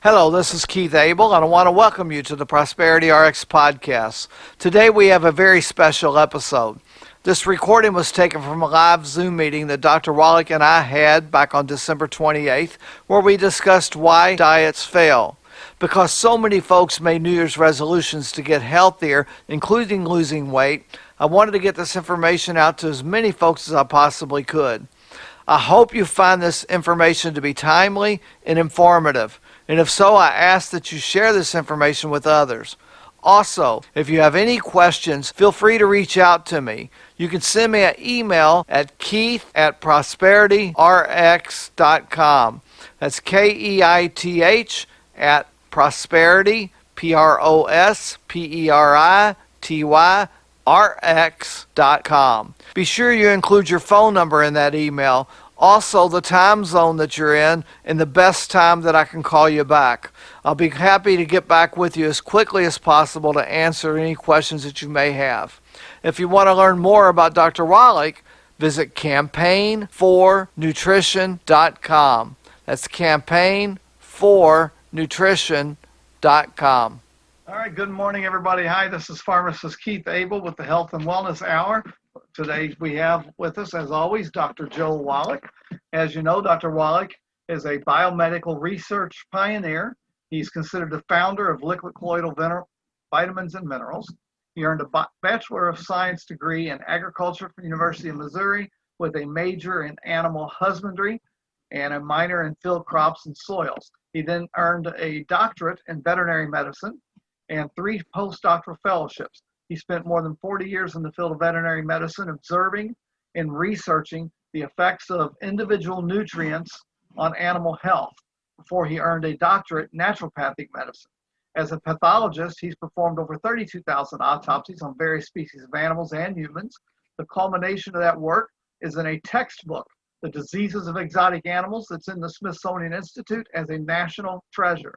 Hello, this is Keith Abell, and I want to welcome you to the Prosperity RX podcast. Today we have a very special episode. This recording was taken from a live Zoom meeting that Dr. Wallach and I had back on December 28th, where we discussed why diets fail. Because so many folks made New Year's resolutions to get healthier, including losing weight, I wanted to get this information out to as many folks as I possibly could. I hope you find this information to be timely and informative. And if so, I ask that you share this information with others. Also, if you have any questions, feel free to reach out to me. You can send me an email at keith@prosperityrx.com. That's KEITH at prosperity, PROSPERITYRX.com. Be sure you include your phone number in that email. Also, the time zone that you're in and the best time that I can call you back. I'll be happy to get back with you as quickly as possible to answer any questions that you may have. If you want to learn more about Dr. Wallach, visit campaignfornutrition.com. That's campaignfornutrition.com. All right, good morning, everybody. Hi, this is Pharmacist Keith Abell with the Health and Wellness Hour. Today we have with us, as always, Dr. Joel Wallach. As you know, Dr. Wallach is a biomedical research pioneer. He's considered the founder of liquid colloidal vitamins and minerals. He earned a Bachelor of Science degree in agriculture from the University of Missouri with a major in animal husbandry and a minor in field crops and soils. He then earned a doctorate in veterinary medicine and 3 postdoctoral fellowships. He spent more than 40 years in the field of veterinary medicine, observing and researching the effects of individual nutrients on animal health before he earned a doctorate in naturopathic medicine. As a pathologist, he's performed over 32,000 autopsies on various species of animals and humans. The culmination of that work is in a textbook, The Diseases of Exotic Animals, that's in the Smithsonian Institute as a national treasure.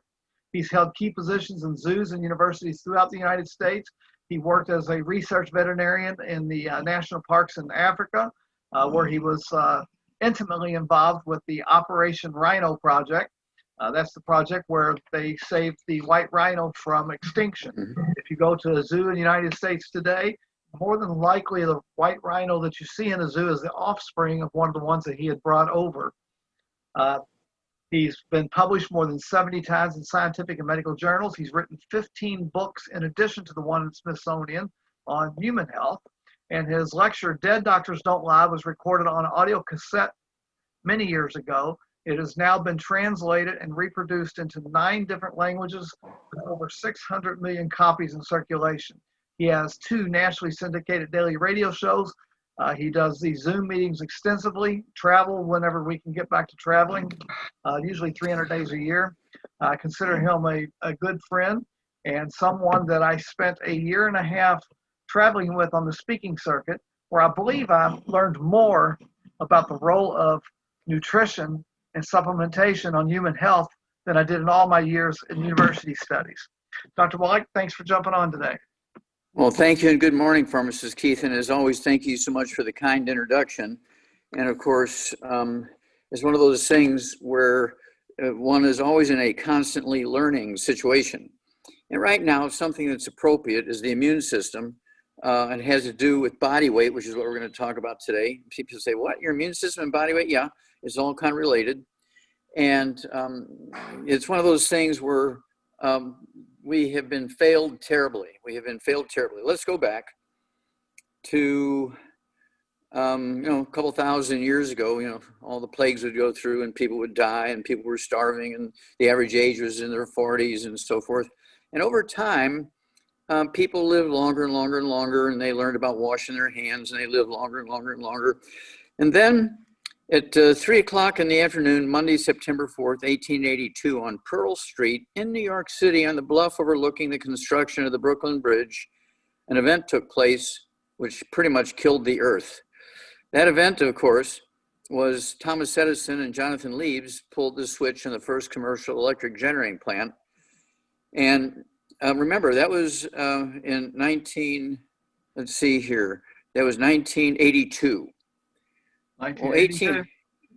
He's held key positions in zoos and universities throughout the United States. He worked as a research veterinarian in the national parks in Africa, where he was intimately involved with the Operation Rhino project. That's the project where they saved the white rhino from extinction. If you go to a zoo in the United States today, more than likely the white rhino that you see in the zoo is the offspring of one of the ones that he had brought over. He's been published more than 70 times in scientific and medical journals. He's written 15 books in addition to the one in Smithsonian on human health. And his lecture, Dead Doctors Don't Lie, was recorded on audio cassette many years ago. It has now been translated and reproduced into 9 different languages with over 600 million copies in circulation. He has 2 nationally syndicated daily radio shows. He does these Zoom meetings extensively, travel whenever we can get back to traveling, usually 300 days a year. I consider him a good friend and someone that I spent a year and a half traveling with on the speaking circuit, where I believe I learned more about the role of nutrition and supplementation on human health than I did in all my years in university studies. Dr. Wallach, thanks for jumping on today. Well, thank you and good morning, Pharmacist Keith. And as always, thank you so much for the kind introduction. And of course, it's one of those things where one is always in a constantly learning situation. And right now, something that's appropriate is the immune system. And has to do with body weight, which is what we're going to talk about today. People say, what, your immune system and body weight? Yeah, it's all kind of related. And it's one of those things where we have been failed terribly. Let's go back to, a couple thousand years ago, all the plagues would go through and people would die and people were starving and the average age was in their 40s and so forth. And over time, people lived longer and longer and longer, and they learned about washing their hands, and they lived longer and longer and longer. And then at 3 o'clock in the afternoon, Monday, September 4th, 1882, on Pearl Street in New York City, on the bluff overlooking the construction of the Brooklyn Bridge, an event took place which pretty much killed the earth. That event, of course, was Thomas Edison and Jonathan Leibs pulled the switch in the first commercial electric generating plant. And remember, that was in 1982.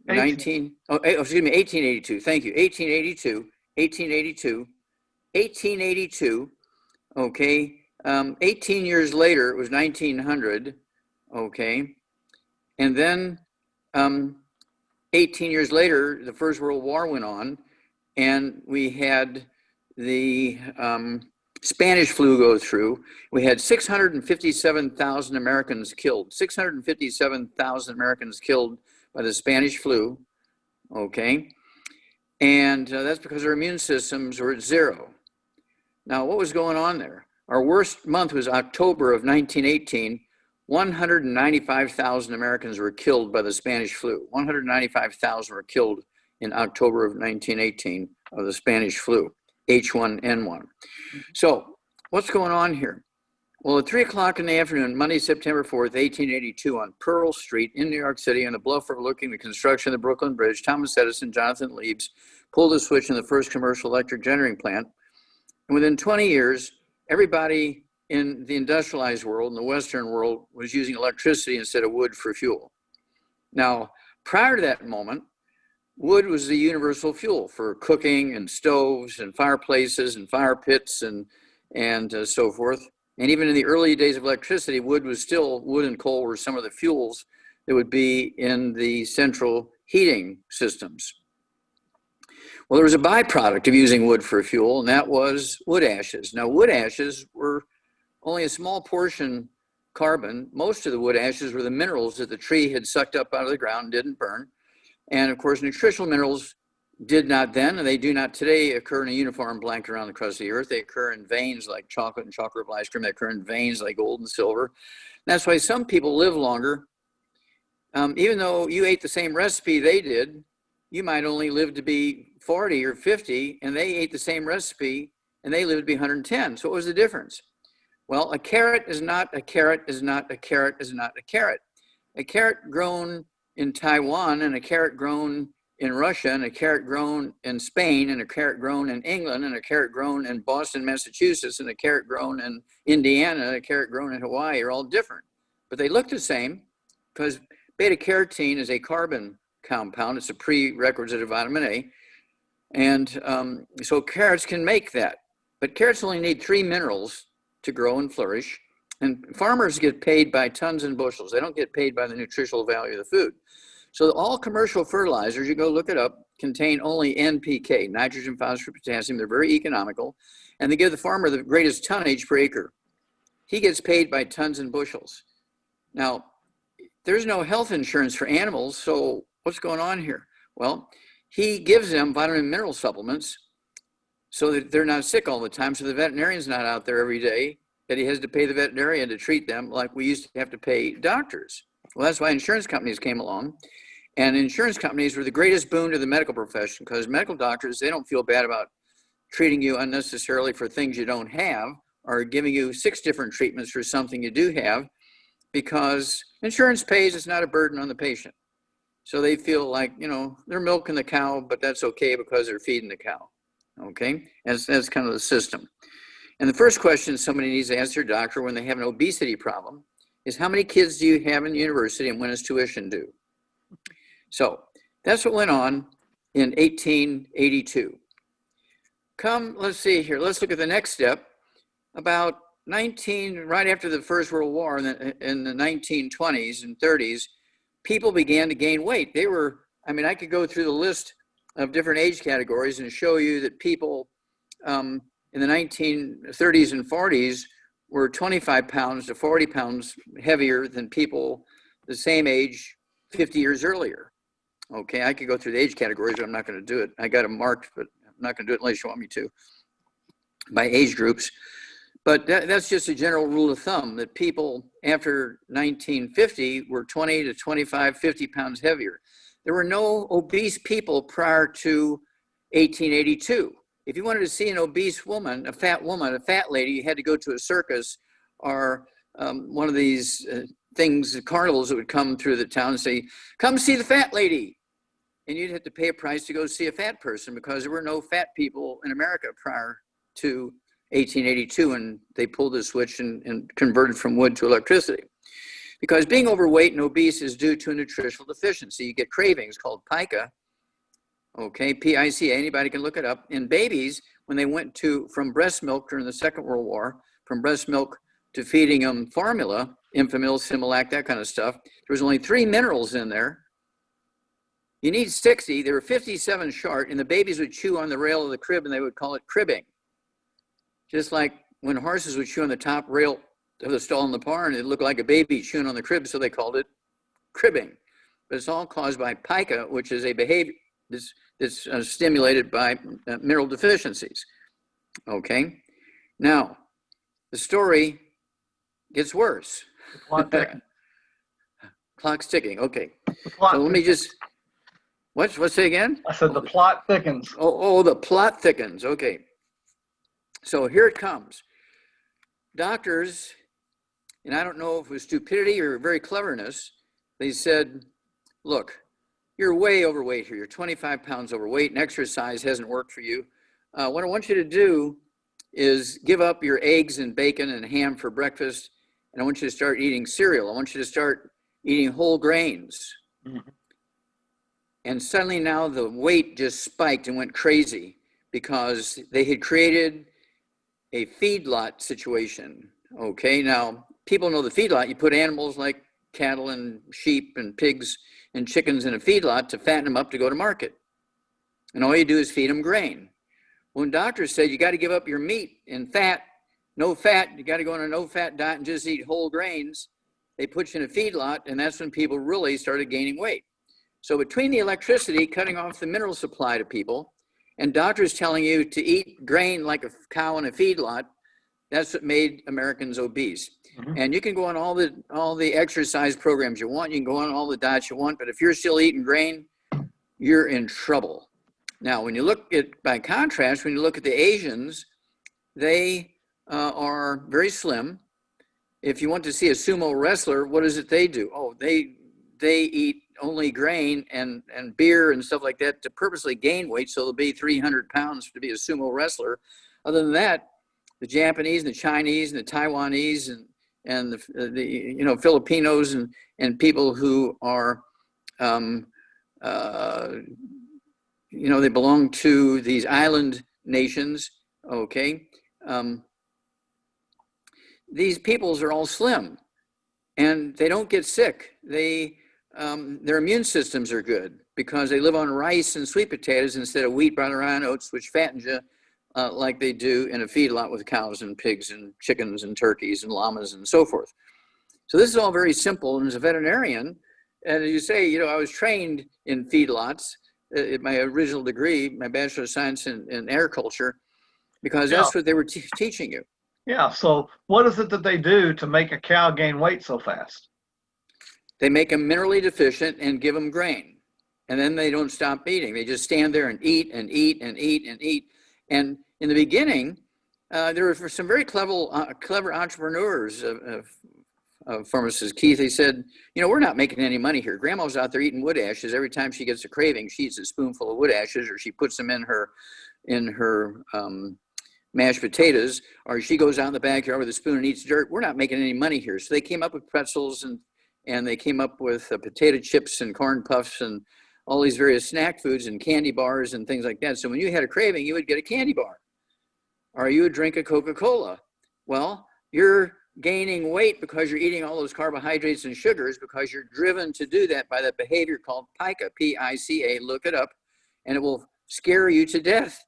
1882. Thank you, 1882. 1882. 1882, okay. 18 years later, it was 1900, okay. And then 18 years later, the First World War went on, and we had the Spanish flu go through. We had 657,000 Americans killed, 657,000 Americans killed by the Spanish flu, okay? And that's because our immune systems were at zero. Now, what was going on there? Our worst month was October of 1918. 195,000 Americans were killed by the Spanish flu. 195,000 were killed in October of 1918 of the Spanish flu, H1N1. So what's going on here? Well, at 3 o'clock in the afternoon, Monday, September 4th, 1882, on Pearl Street in New York City, on the bluff overlooking the construction of the Brooklyn Bridge, Thomas Edison, Jonathan Leibs pulled the switch in the first commercial electric generating plant. And within 20 years, everybody in the industrialized world, in the Western world, was using electricity instead of wood for fuel. Now, prior to that moment, wood was the universal fuel for cooking and stoves and fireplaces and fire pits and so forth. And even in the early days of electricity, wood and coal were some of the fuels that would be in the central heating systems. Well, there was a byproduct of using wood for fuel, and that was wood ashes. Now, wood ashes were only a small portion carbon. Most of the wood ashes were the minerals that the tree had sucked up out of the ground and didn't burn. And of course, nutritional minerals did not then, and they do not today, occur in a uniform blanket around the crust of the earth. They occur in veins like chocolate and chocolate ice cream. They occur in veins like gold and silver. And that's why some people live longer. Even though you ate the same recipe they did, you might only live to be 40 or 50, and they ate the same recipe and they lived to be 110. So what was the difference? Well, a carrot is not a carrot is not a carrot is not a carrot. A carrot grown in Taiwan, and a carrot grown in Russia, and a carrot grown in Spain, and a carrot grown in England, and a carrot grown in Boston, Massachusetts, and a carrot grown in Indiana, and a carrot grown in Hawaii are all different. But they look the same because beta carotene is a carbon compound. It's a prerequisite of vitamin A. And so carrots can make that. But carrots only need 3 minerals to grow and flourish. And farmers get paid by tons and bushels. They don't get paid by the nutritional value of the food. So all commercial fertilizers, you go look it up, contain only NPK, nitrogen, phosphorus, potassium. They're very economical. And they give the farmer the greatest tonnage per acre. He gets paid by tons and bushels. Now, there's no health insurance for animals, so what's going on here? Well, he gives them vitamin and mineral supplements so that they're not sick all the time, so the veterinarian's not out there every day, that he has to pay the veterinarian to treat them like we used to have to pay doctors. Well, that's why insurance companies came along. And insurance companies were the greatest boon to the medical profession, because medical doctors, they don't feel bad about treating you unnecessarily for things you don't have, or giving you 6 different treatments for something you do have, because insurance pays, it's not a burden on the patient. So they feel like, you know, they're milking the cow, but that's okay because they're feeding the cow. Okay, that's kind of the system. And the first question somebody needs to ask their doctor when they have an obesity problem is, how many kids do you have in university and when is tuition due? So that's what went on in 1882. Let's see here. Let's look at the next step. About right after the First World War in the 1920s and 30s, people began to gain weight. I could go through the list of different age categories and show you that people in the 1930s and 40s were 25 pounds to 40 pounds heavier than people the same age 50 years earlier. Okay, I could go through the age categories, but I'm not going to do it. I got them marked, but I'm not going to do it unless you want me to, by age groups. But that's just a general rule of thumb, that people after 1950 were 20 to 25, 50 pounds heavier. There were no obese people prior to 1882. If you wanted to see an obese woman, a fat lady, you had to go to a circus or one of these carnivals that would come through the town and say, "Come see the fat lady." And you'd have to pay a price to go see a fat person, because there were no fat people in America prior to 1882, when they pulled the switch and converted from wood to electricity. Because being overweight and obese is due to a nutritional deficiency. You get cravings called pica, Okay, PICA, anybody can look it up. In babies, when they went from breast milk during the Second World War, from breast milk to feeding them formula, Enfamil, Similac, that kind of stuff, there was only 3 minerals in there. You need 60. There were 57 short, and the babies would chew on the rail of the crib, and they would call it cribbing. Just like when horses would chew on the top rail of the stall in the barn, it looked like a baby chewing on the crib, so they called it cribbing. But it's all caused by pica, which is a behavior that's stimulated by mineral deficiencies. Okay, now the story gets worse. Clock's ticking. Okay, so let me just what's it again? I said the plot thickens. Oh, the plot thickens. Okay, so here it comes. Doctors, and I don't know if it was stupidity or very cleverness, they said, look, you're way overweight here. You're 25 pounds overweight and exercise hasn't worked for you. What I want you to do is give up your eggs and bacon and ham for breakfast. And I want you to start eating cereal. I want you to start eating whole grains. Mm-hmm. And suddenly now the weight just spiked and went crazy because they had created a feedlot situation. Okay, now people know the feedlot. You put animals like cattle and sheep and pigs and chickens in a feedlot to fatten them up to go to market. And all you do is feed them grain. When doctors said you got to give up your meat and fat, no fat, you got to go on a no fat diet and just eat whole grains, they put you in a feedlot, and that's when people really started gaining weight. So between the electricity cutting off the mineral supply to people and doctors telling you to eat grain like a cow in a feedlot, that's what made Americans obese. Mm-hmm. And you can go on all the exercise programs you want. You can go on all the diets you want, but if you're still eating grain, you're in trouble. Now, when you look at, by contrast, when you look at the Asians, they are very slim. If you want to see a sumo wrestler, what is it they do? Oh, they eat only grain and beer and stuff like that to purposely gain weight, so they'll be 300 pounds to be a sumo wrestler. Other than that, the Japanese and the Chinese and the Taiwanese and the Filipinos and people who are they belong to these island nations. Okay, these peoples are all slim, and they don't get sick. Their immune systems are good because they live on rice and sweet potatoes instead of wheat, brown, and oats, which fattens you. Like they do in a feedlot with cows and pigs and chickens and turkeys and llamas and so forth. So this is all very simple. And as a veterinarian, and as you say, I was trained in feedlots at my original degree, my Bachelor of Science in agriculture, because that's what they were teaching you. Yeah. So what is it that they do to make a cow gain weight so fast? They make them minerally deficient and give them grain. And then they don't stop eating. They just stand there and eat and eat and eat and eat. And in the beginning, there were some very clever entrepreneurs of Pharmacist Keith. They said, we're not making any money here. Grandma's out there eating wood ashes. Every time she gets a craving, she eats a spoonful of wood ashes, or she puts them in her mashed potatoes, or she goes out in the backyard with a spoon and eats dirt. We're not making any money here. So they came up with pretzels and they came up with potato chips and corn puffs and all these various snack foods and candy bars and things like that. So when you had a craving, you would get a candy bar or you would drink a Coca-Cola. Well, you're gaining weight because you're eating all those carbohydrates and sugars because you're driven to do that by that behavior called pica, P-I-C-A, look it up, and it will scare you to death.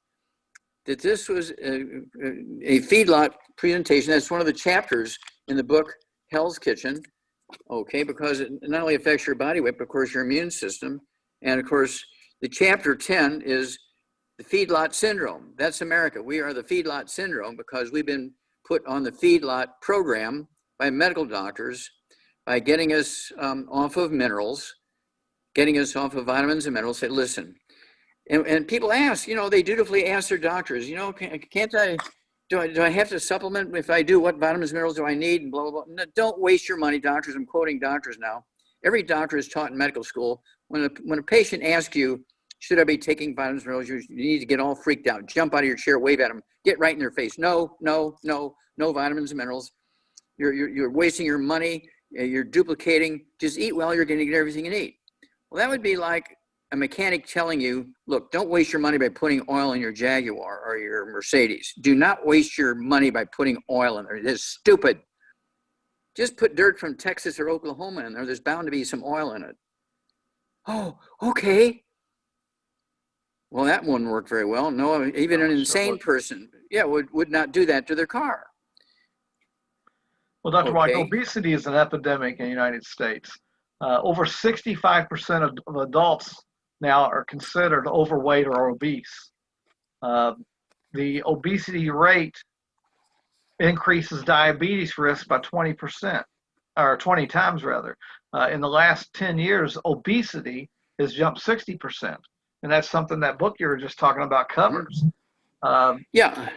That this was a feedlot presentation. That's one of the chapters in the book, Hell's Kitchen, okay, because it not only affects your body weight, but of course your immune system. And of course, the chapter 10 is the feedlot syndrome. That's America. We are the feedlot syndrome because we've been put on the feedlot program by medical doctors by getting us off of minerals, getting us off of vitamins and minerals. Say, listen, and people ask, they dutifully ask their doctors, can't I, do I have to supplement? If I do, what vitamins and minerals do I need? And blah, blah, blah. No, don't waste your money, doctors. I'm quoting doctors now. Every doctor is taught in medical school. When a patient asks you, should I be taking vitamins and minerals, you need to get all freaked out, jump out of your chair, wave at them, get right in their face. No vitamins and minerals. You're wasting your money. You're duplicating. Just eat well. You're going to get everything you need. Well, that would be like a mechanic telling you, look, don't waste your money by putting oil in your Jaguar or your Mercedes. Do not waste your money by putting oil in there. It is stupid. Just put dirt from Texas or Oklahoma in there. There's bound to be some oil in it. Oh, okay. Well, that wouldn't work very well. No, even an insane person, yeah, would not do that to their car. Well, Dr. Okay. Wallach, obesity is an epidemic in the United States. Over 65% of adults now are considered overweight or obese. The obesity rate increases diabetes risk by 20%, or 20 times rather. In the last 10 years, obesity has jumped 60%. And that's something that book you were just talking about covers. Yeah.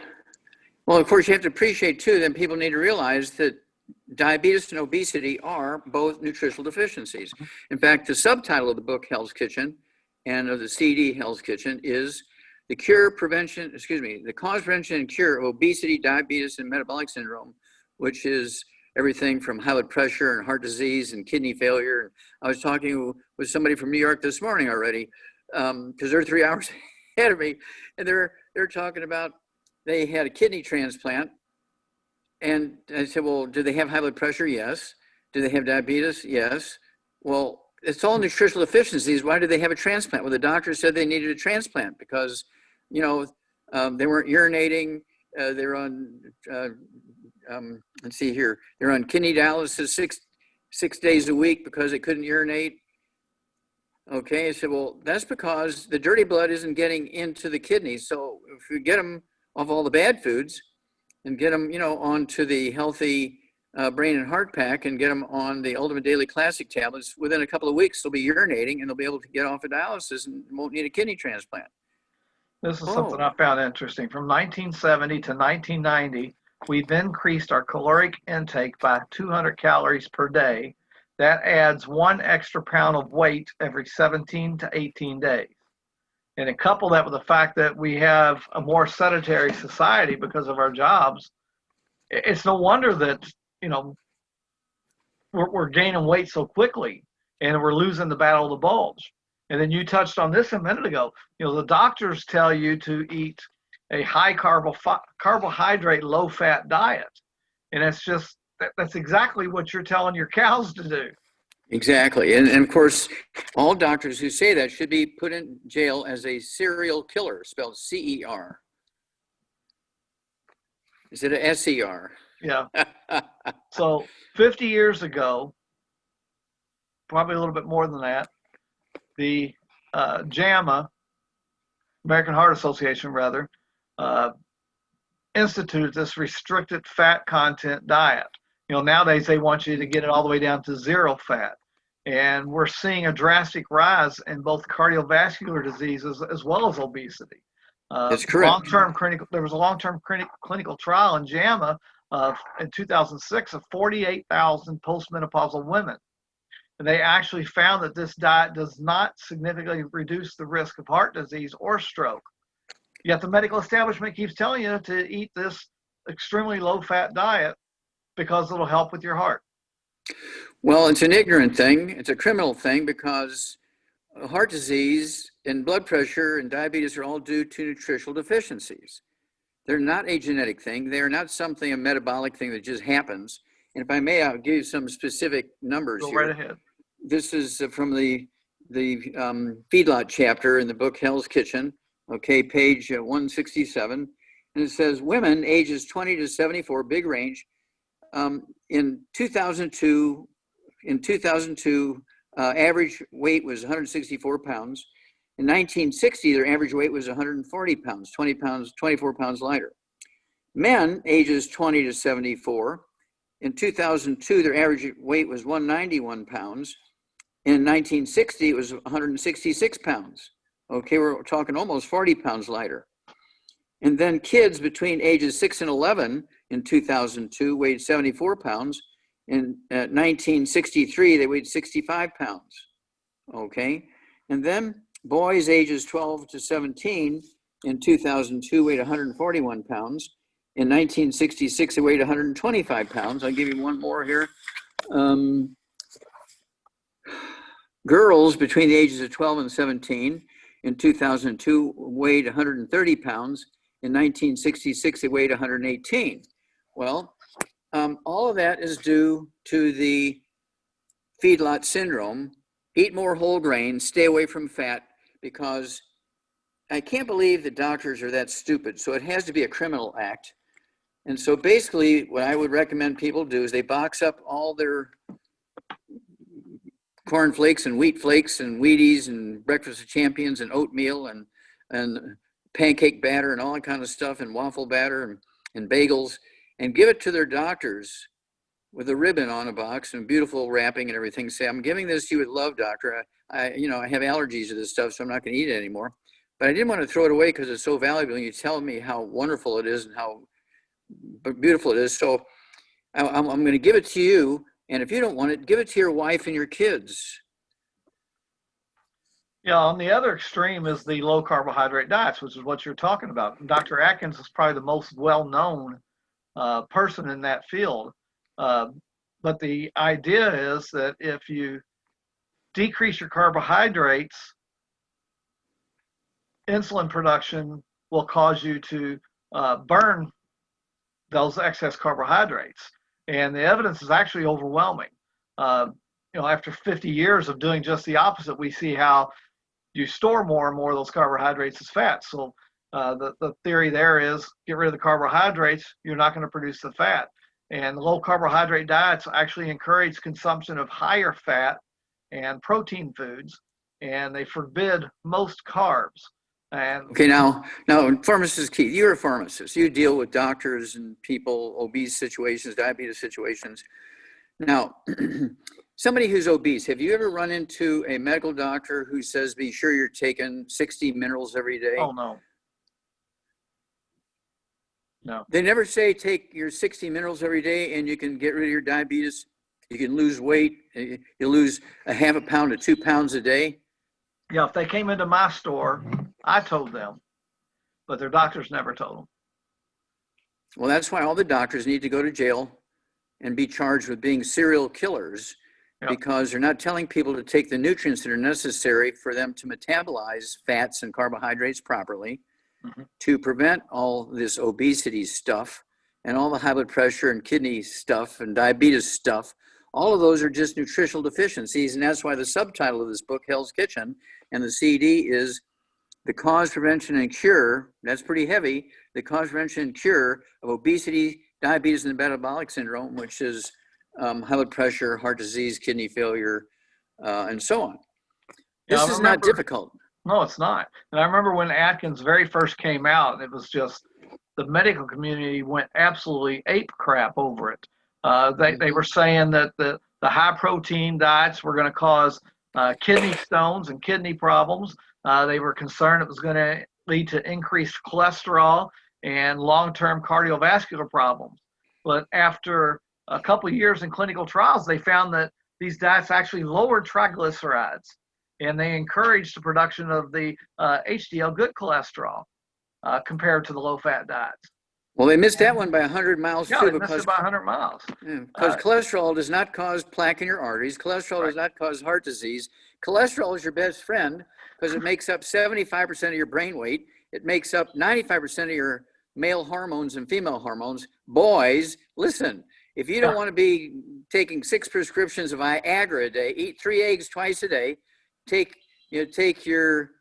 Well, of course, you have to appreciate, too, that people need to realize that diabetes and obesity are both nutritional deficiencies. In fact, the subtitle of the book, Hell's Kitchen, and of the CD, Hell's Kitchen, is the cause, prevention, and cure of obesity, diabetes, and metabolic syndrome, which is everything from high blood pressure and heart disease and kidney failure. I was talking with somebody from New York this morning already, because they're 3 hours ahead of me, and they're talking about they had a kidney transplant. And I said, well, do they have high blood pressure? Yes. Do they have diabetes? Yes. Well, it's all nutritional deficiencies. Why did they have a transplant? Well, the doctor said they needed a transplant because, they weren't urinating. They're on, let's see here, they're on kidney dialysis six days a week because they couldn't urinate. Okay, I said, well, that's because the dirty blood isn't getting into the kidneys. So if you get them off all the bad foods and get them, onto the healthy brain and heart pack and get them on the Ultimate Daily Classic tablets, within a couple of weeks, they'll be urinating and they'll be able to get off of dialysis and won't need a kidney transplant. This is something I found interesting. From 1970 to 1990, we've increased our caloric intake by 200 calories per day. That adds 1 extra pound of weight every 17 to 18 days. And couple that with the fact that we have a more sedentary society because of our jobs, it's no wonder that, we're gaining weight so quickly and we're losing the battle of the bulge. And then you touched on this a minute ago. The doctors tell you to eat a high carbohydrate, low fat diet. And that's exactly what you're telling your cows to do. Exactly. And of course, all doctors who say that should be put in jail as a serial killer, spelled CER. Is it a SER? Yeah. So 50 years ago, probably a little bit more than that, the JAMA, American Heart Association rather, instituted this restricted fat content diet. Nowadays they want you to get it all the way down to 0 fat. And we're seeing a drastic rise in both cardiovascular diseases as well as obesity. That's correct. There was a long-term clinical trial in JAMA in 2006 of 48,000 postmenopausal women. And they actually found that this diet does not significantly reduce the risk of heart disease or stroke. Yet the medical establishment keeps telling you to eat this extremely low-fat diet because it'll help with your heart. Well, it's an ignorant thing. It's a criminal thing because heart disease and blood pressure and diabetes are all due to nutritional deficiencies. They're not a genetic thing. They're not a metabolic thing that just happens. And if I may, I'll give you some specific numbers here. Go right ahead. This is from the feedlot chapter in the book Hell's Kitchen, okay, page 167. And it says women ages 20 to 74, big range. In 2002, average weight was 164 pounds. In 1960, their average weight was 140 pounds, 24 pounds lighter. Men ages 20 to 74, in 2002, their average weight was 191 pounds. In 1960, it was 166 pounds. Okay, we're talking almost 40 pounds lighter. And then kids between ages 6 and 11 in 2002 weighed 74 pounds. In 1963, they weighed 65 pounds. Okay, and then boys ages 12 to 17 in 2002 weighed 141 pounds. In 1966, they weighed 125 pounds. I'll give you one more here. Girls between the ages of 12 and 17 in 2002 weighed 130 pounds. In 1966, they weighed 118. Well, all of that is due to the feedlot syndrome. Eat more whole grains, stay away from fat, because I can't believe that doctors are that stupid. So it has to be a criminal act. And so basically what I would recommend people do is they box up all their corn flakes and wheat flakes and Wheaties and breakfast of champions and oatmeal and pancake batter and all that kind of stuff and waffle batter and bagels, and give it to their doctors with a ribbon on a box and beautiful wrapping and everything. Say, I'm giving this to you with love, doctor. I have allergies to this stuff, so I'm not going to eat it anymore. But I didn't want to throw it away because it's so valuable. And you tell me how wonderful it is and how beautiful it is. So I'm going to give it to you. And if you don't want it, give it to your wife and your kids. Yeah, on the other extreme is the low carbohydrate diets, which is what you're talking about. Dr. Atkins is probably the most well-known person in that field. But the idea is that if you decrease your carbohydrates, insulin production will cause you to burn those excess carbohydrates. And the evidence is actually overwhelming. After 50 years of doing just the opposite, we see how you store more and more of those carbohydrates as fat. So the theory there is get rid of the carbohydrates, you're not going to produce the fat. And low carbohydrate diets actually encourage consumption of higher fat and protein foods, and they forbid most carbs. And okay, now, Pharmacist Keith, you're a pharmacist. You deal with doctors and people, obese situations, diabetes situations. Now, somebody who's obese, have you ever run into a medical doctor who says, be sure you're taking 60 minerals every day? oh no. No. They never say take your 60 minerals every day and you can get rid of your diabetes. You can lose weight. You lose a half a pound to 2 pounds a day. Yeah, if they came into my store, I told them, but their doctors never told them. Well, that's why all the doctors need to go to jail and be charged with being serial killers, because they're not telling people to take the nutrients that are necessary for them to metabolize fats and carbohydrates properly, to prevent all this obesity stuff and all the high blood pressure and kidney stuff and diabetes stuff. All of those are just nutritional deficiencies. And that's why the subtitle of this book, Hell's Kitchen, and the CD is The Cause, Prevention, and Cure. That's pretty heavy. The Cause, Prevention, and Cure of Obesity, Diabetes, and Metabolic Syndrome, which is high blood pressure, heart disease, kidney failure, and so on. This is not difficult. No, it's not. And I remember when Atkins very first came out, it was just the medical community went absolutely ape crap over it. They were saying that the high protein diets were going to cause kidney stones and kidney problems. They were concerned it was going to lead to increased cholesterol and long-term cardiovascular problems. But after a couple of years in clinical trials, they found that these diets actually lowered triglycerides, and they encouraged the production of the HDL, good cholesterol, compared to the low-fat diets. Well, they missed that one by 100 miles too. They missed it by 100 miles. Because cholesterol does not cause plaque in your arteries. Cholesterol does not cause heart disease. Cholesterol is your best friend because it makes up 75% of your brain weight. It makes up 95% of your male hormones and female hormones. Boys, listen, if you don't want to be taking 6 prescriptions of Viagra a day, eat 3 eggs twice a day, take your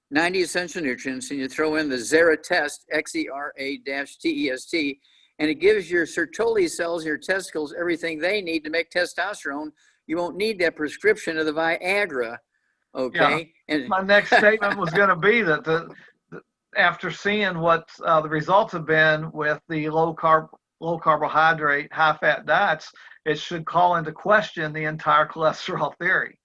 90 essential nutrients, and you throw in the Xera test, XERA-TEST, and it gives your Sertoli cells, your testicles, everything they need to make testosterone. You won't need that prescription of the Viagra, okay? Yeah. And my next statement was going to be that after seeing what the results have been with the low carbohydrate, high fat diets, it should call into question the entire cholesterol theory.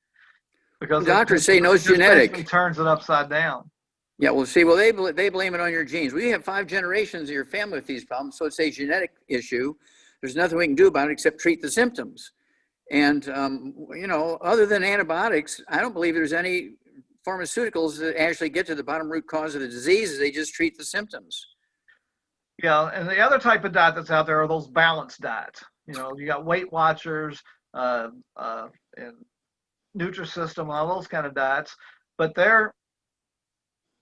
Because doctors say no, it's genetic. Basically turns it upside down. Yeah, well, see, they blame it on your genes. We have 5 generations of your family with these problems, so it's a genetic issue. There's nothing we can do about it except treat the symptoms. And other than antibiotics, I don't believe there's any pharmaceuticals that actually get to the bottom root cause of the disease. They just treat the symptoms. Yeah, and the other type of diet that's out there are those balanced diets. You got Weight Watchers and Nutrisystem, all those kind of diets, but they're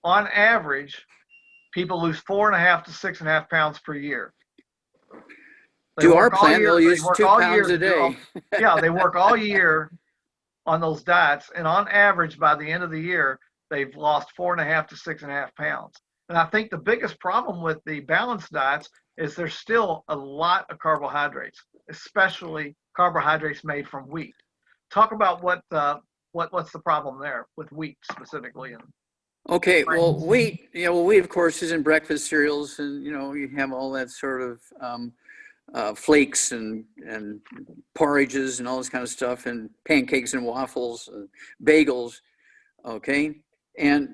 on average, people lose 4.5 to 6.5 pounds per year. They Do our work all plan, year. they'll They use work two all year pounds to a do all, day. yeah, they work all year on those diets, and on average, by the end of the year, they've lost 4.5 to 6.5 pounds. And I think the biggest problem with the balanced diets is there's still a lot of carbohydrates, especially carbohydrates made from wheat. Talk about what's the problem there with wheat specifically. And Okay, well, wheat, wheat, of course, is in breakfast cereals, and you have all that sort of flakes and porridges and all this kind of stuff, and pancakes and waffles, and bagels. Okay, and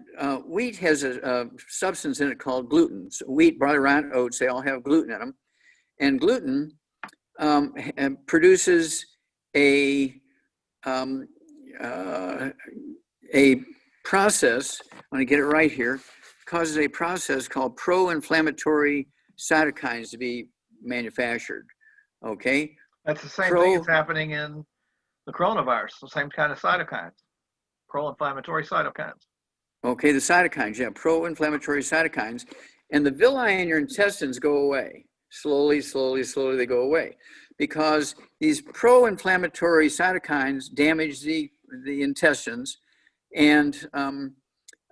wheat has a substance in it called gluten. So wheat, barley, rye, and oats, they all have gluten in them, and gluten produces a um, a process. I'm going to get it right here. Causes a process called pro-inflammatory cytokines to be manufactured. Okay. that's the same thing that's happening in the coronavirus, the same kind of cytokines, pro-inflammatory cytokines. Okay, the cytokines, yeah, pro-inflammatory cytokines. And the villi in your intestines go away. Slowly, slowly, slowly they go away. Because these pro-inflammatory cytokines damage the intestines. And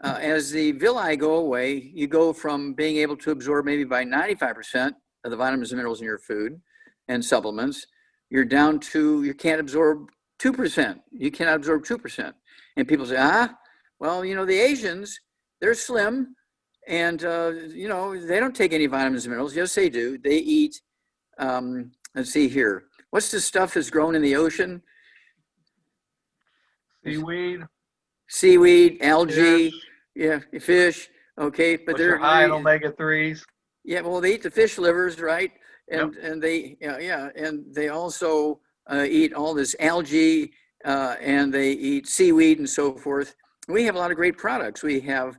as the villi go away, you go from being able to absorb maybe by 95% of the vitamins and minerals in your food and supplements. You're down to, you can't absorb 2%. You cannot absorb 2%. And people say, well, the Asians, they're slim and, they don't take any vitamins and minerals. Yes, they do. They eat, let's see here. What's the stuff that's grown in the ocean? Seaweed, algae, Fish, yeah, fish. Okay, but which are high in omega-3s. Yeah, well, they eat the fish livers, right? And Yep. and they and they also eat all this algae and they eat seaweed and so forth. We have a lot of great products. We have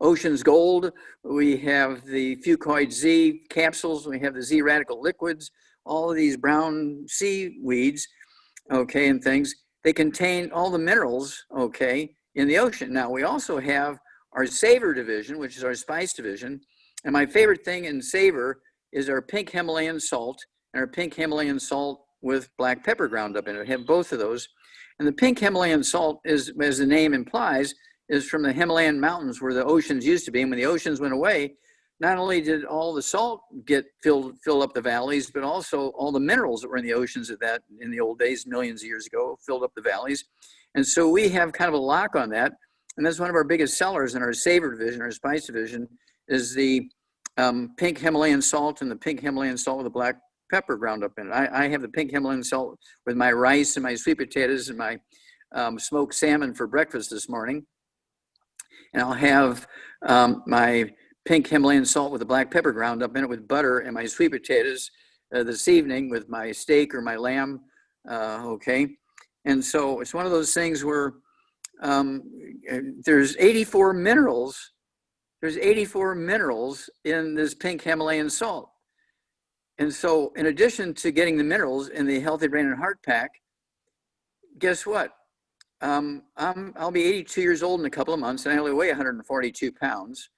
Ocean's Gold. We have the Fucoid Z capsules. We have the Z Radical liquids. All of these brown seaweeds, okay, and things. They contain all the minerals, okay, in the ocean. Now we also have our Savor division, which is our spice division. And my favorite thing in Savor is our pink Himalayan salt and our pink Himalayan salt with black pepper ground up in it. I have both of those. And the pink Himalayan salt is, as the name implies, is from the Himalayan mountains where the oceans used to be. And when the oceans went away, not only did all the salt get fill up the valleys, but also all the minerals that were in the oceans in the old days, millions of years ago, filled up the valleys. And so we have kind of a lock on that. And that's one of our biggest sellers in our Savor division, our spice division, is the pink Himalayan salt and the pink Himalayan salt with the black pepper ground up in it. I have the pink Himalayan salt with my rice and my sweet potatoes and my smoked salmon for breakfast this morning. And I'll have my pink Himalayan salt with the black pepper ground up in it with butter and my sweet potatoes this evening with my steak or my lamb, okay? And so it's one of those things where there's 84 minerals. There's 84 minerals in this pink Himalayan salt. And so in addition to getting the minerals in the Healthy Brain and Heart Pack, guess what? I'll be 82 years old in a couple of months and I only weigh 142 pounds.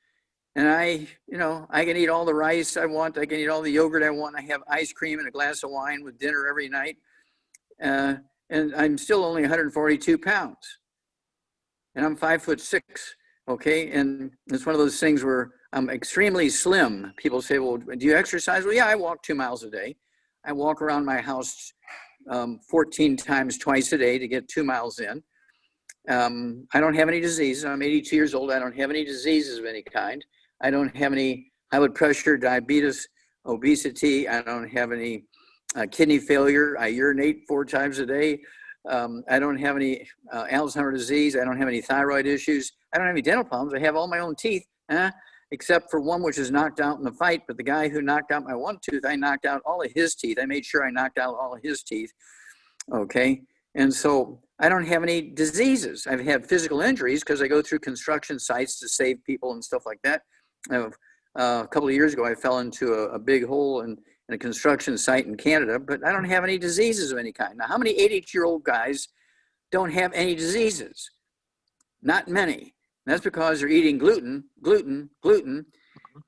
And I can eat all the rice I want. I can eat all the yogurt I want. I have ice cream and a glass of wine with dinner every night. And I'm still only 142 pounds. And I'm 5'6". Okay. And it's one of those things where I'm extremely slim. People say, well, do you exercise? Well, yeah, I walk 2 miles a day. I walk around my house 14 times twice a day to get 2 miles in. I don't have any diseases. I'm 82 years old. I don't have any diseases of any kind. I don't have any high blood pressure, diabetes, obesity. I don't have any kidney failure. I urinate 4 times a day. I don't have any Alzheimer's disease. I don't have any thyroid issues. I don't have any dental problems. I have all my own teeth, except for one which is knocked out in the fight. But the guy who knocked out my one tooth, I knocked out all of his teeth. I made sure I knocked out all of his teeth. Okay. And so I don't have any diseases. I've had physical injuries because I go through construction sites to save people and stuff like that. A couple of years ago, I fell into a big hole in a construction site in Canada, but I don't have any diseases of any kind. Now, how many 82-year-old guys don't have any diseases. Not many. And that's because they're eating gluten,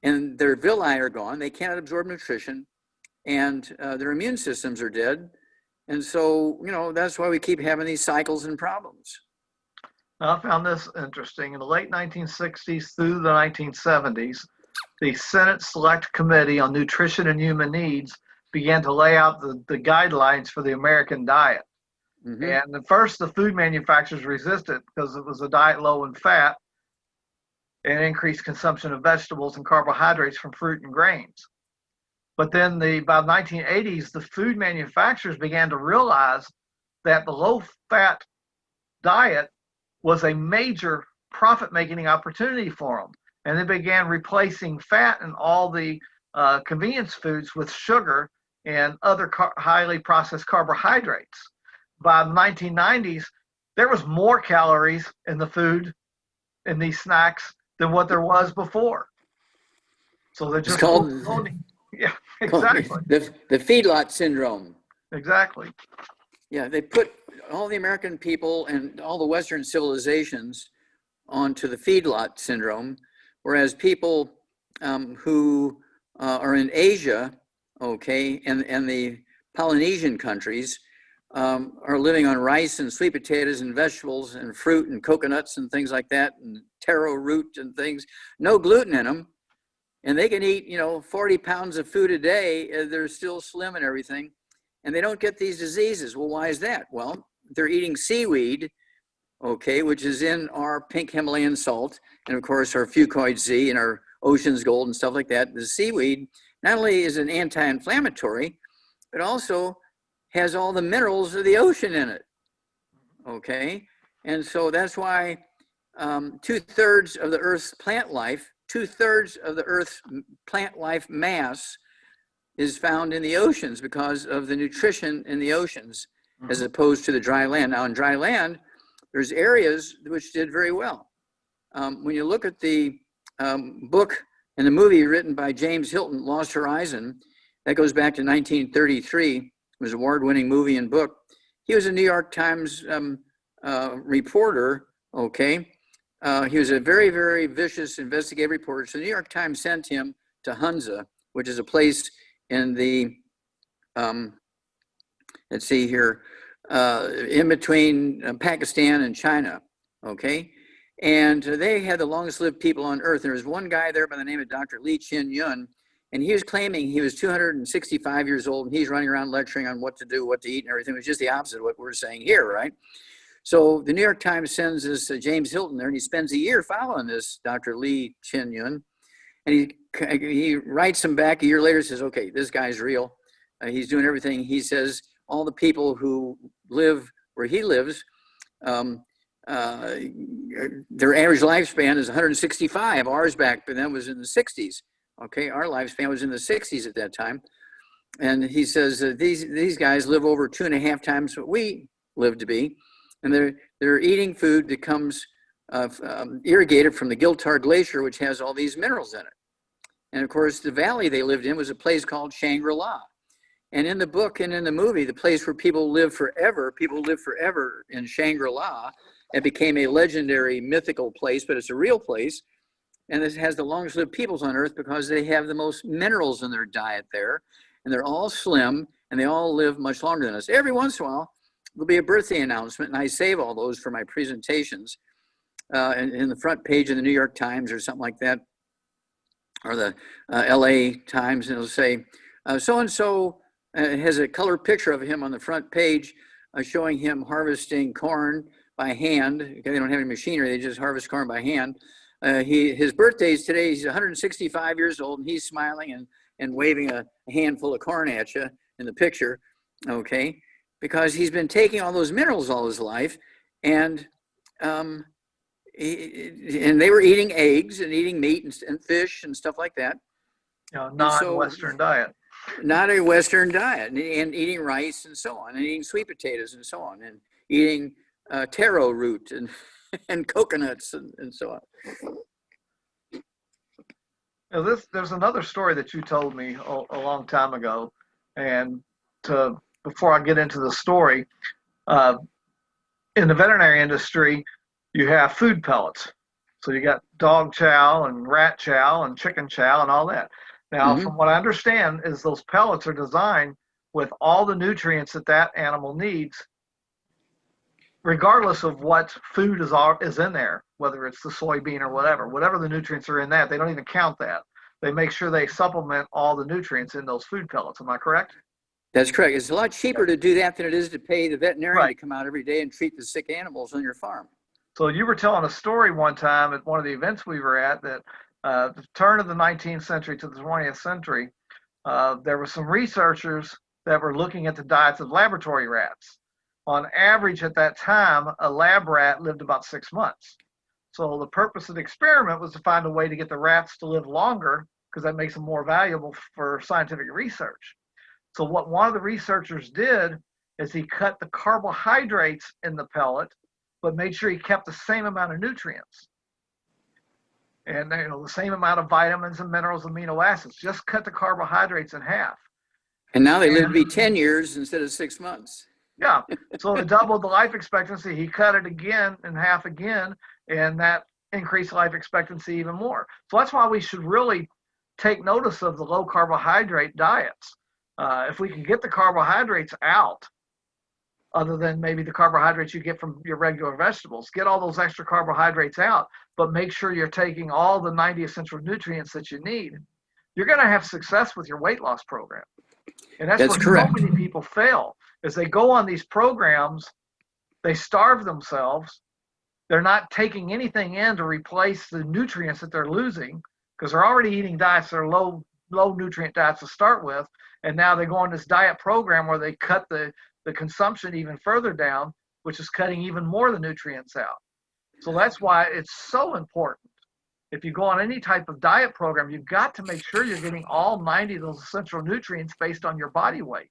and their villi are gone. They cannot absorb nutrition, and their immune systems are dead. And so, that's why we keep having these cycles and problems. Now, I found this interesting. In the late 1960s through the 1970s, the Senate Select Committee on Nutrition and Human Needs began to lay out the guidelines for the American diet. Mm-hmm. And at first, the food manufacturers resisted because it was a diet low in fat and increased consumption of vegetables and carbohydrates from fruit and grains. But then by the 1980s, the food manufacturers began to realize that the low-fat diet was a major profit-making opportunity for them. And they began replacing fat in all the convenience foods with sugar and other highly processed carbohydrates. By the 1990s, there was more calories in the food, in these snacks, than what there was before. So they're just yeah, exactly. The feedlot syndrome. Exactly. Yeah, they put all the American people and all the Western civilizations onto the feedlot syndrome, whereas people who are in Asia, okay, and the Polynesian countries are living on rice and sweet potatoes and vegetables and fruit and coconuts and things like that, and taro root and things, no gluten in them. And they can eat, 40 pounds of food a day. They're still slim and everything. And they don't get these diseases. Well, why is that? Well, they're eating seaweed, okay, which is in our pink Himalayan salt, and of course our fucoid Z and our ocean's gold and stuff like that. The seaweed not only is an anti-inflammatory, but also has all the minerals of the ocean in it, okay? And so that's why 2/3 of the Earth's plant life, 2/3 of the Earth's plant life mass is found in the oceans because of the nutrition in the oceans, as opposed to the dry land. Now in dry land, there's areas which did very well. When you look at the book and the movie written by James Hilton, Lost Horizon, that goes back to 1933. It was an award-winning movie and book. He was a New York Times reporter, okay? He was a very, very vicious investigative reporter. So the New York Times sent him to Hunza, which is a place in the, let's see here, in between Pakistan and China, okay? And they had the longest lived people on earth. There was one guy there by the name of Dr. Lee Chin-yun, and he was claiming he was 265 years old, and he's running around lecturing on what to do, what to eat and everything. It was just the opposite of what we're saying here, right? So the New York Times sends this James Hilton there, and he spends a year following this Dr. Lee Chin-yun, and he writes him back a year later, says, okay, this guy's real. He's doing everything. He says all the people who live where he lives, their average lifespan is 165. Ours back then was in the 60s. Okay, our lifespan was in the 60s at that time. And he says these guys live over 2.5 times what we live to be. And they're eating food that comes irrigated from the Giltar Glacier, which has all these minerals in it. And of course, the valley they lived in was a place called Shangri-La. And in the book and in the movie, the place where people live forever in Shangri-La, it became a legendary mythical place, but it's a real place. And this has the longest lived peoples on earth because they have the most minerals in their diet there. And they're all slim and they all live much longer than us. Every once in a while, there'll be a birthday announcement, and I save all those for my presentations in the front page of the New York Times or something like that, or the LA Times, and it'll say, so-and-so has a colored picture of him on the front page showing him harvesting corn by hand. Okay, they don't have any machinery, they just harvest corn by hand. His birthday is today, he's 165 years old, and he's smiling and waving a handful of corn at you in the picture, okay? Because he's been taking all those minerals all his life, and they were eating eggs and eating meat and fish and stuff like that. Non-Western diet. Not a Western diet, and eating rice and so on, and eating sweet potatoes and so on, and eating taro root and coconuts and so on. Now there's another story that you told me a long time ago, and before I get into the story, in the veterinary industry, you have food pellets. So you got dog chow and rat chow and chicken chow and all that. Now, Hmm. from what I understand, is those pellets are designed with all the nutrients that that animal needs, regardless of what food is in there, whether it's the soybean or whatever the nutrients are in that, they don't even count that. They make sure they supplement all the nutrients in those food pellets. Am I correct? That's correct. It's a lot cheaper to do that than it is to pay the veterinarian Right. to come out every day and treat the sick animals on your farm. So you were telling a story one time at one of the events we were at that the turn of the 19th century to the 20th century, there were some researchers that were looking at the diets of laboratory rats. On average, at that time, a lab rat lived about 6 months. So the purpose of the experiment was to find a way to get the rats to live longer because that makes them more valuable for scientific research. So what one of the researchers did is he cut the carbohydrates in the pellet, but made sure he kept the same amount of nutrients and the same amount of vitamins and minerals, amino acids. Just cut the carbohydrates in half. And now they live to And be 10 years instead of 6 months. yeah, so it doubled the life expectancy. He cut it again in half again, and that increased life expectancy even more. So that's why we should really take notice of the low carbohydrate diets. If we can get the carbohydrates out, other than maybe the carbohydrates you get from your regular vegetables, get all those extra carbohydrates out, but make sure you're taking all the 90 essential nutrients that you need, you're going to have success with your weight loss program. And that's That's where so correct. many people fail, is they go on these programs, they starve themselves, they're not taking anything in to replace the nutrients that they're losing because they're already eating diets that are low nutrient diets to start with, and now they go on this diet program where they cut the consumption even further down, which is cutting even more of the nutrients out. So that's why it's so important. If you go on any type of diet program, you've got to make sure you're getting all 90 of those essential nutrients based on your body weight.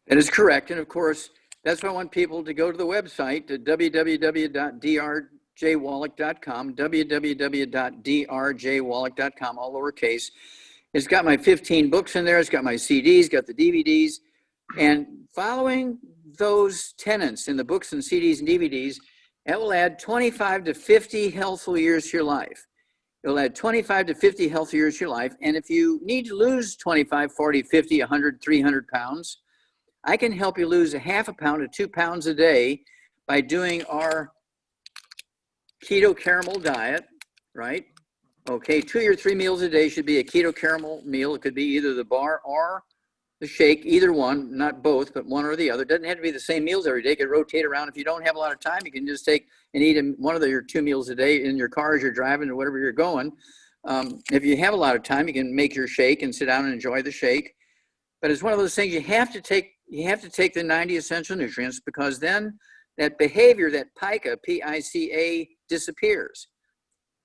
That is correct. And of course, that's why I want people to go to the website at www.drjwallach.com, www.drjwallach.com, all lowercase. It's got my 15 books in there. It's got my CDs, got the DVDs. And following those tenets in the books and CDs and DVDs, it will add 25 to 50 healthful years to your life. It'll add 25 to 50 healthy years to your life. And if you need to lose 25, 40, 50, 100, 300 pounds, I can help you lose a half a pound to 2 pounds a day by doing our keto caramel diet, right? Okay, 2 or 3 meals a day should be a keto caramel meal. It could be either the bar or the shake, either one, not both, but one or the other. It doesn't have to be the same meals every day. It could rotate around. If you don't have a lot of time, you can just take and eat one of your 2 meals a day in your car as you're driving or whatever you're going. If you have a lot of time, you can make your shake and sit down and enjoy the shake. But it's one of those things you have to take the 90 essential nutrients, because then that behavior, that pica, P-I-C-A, disappears.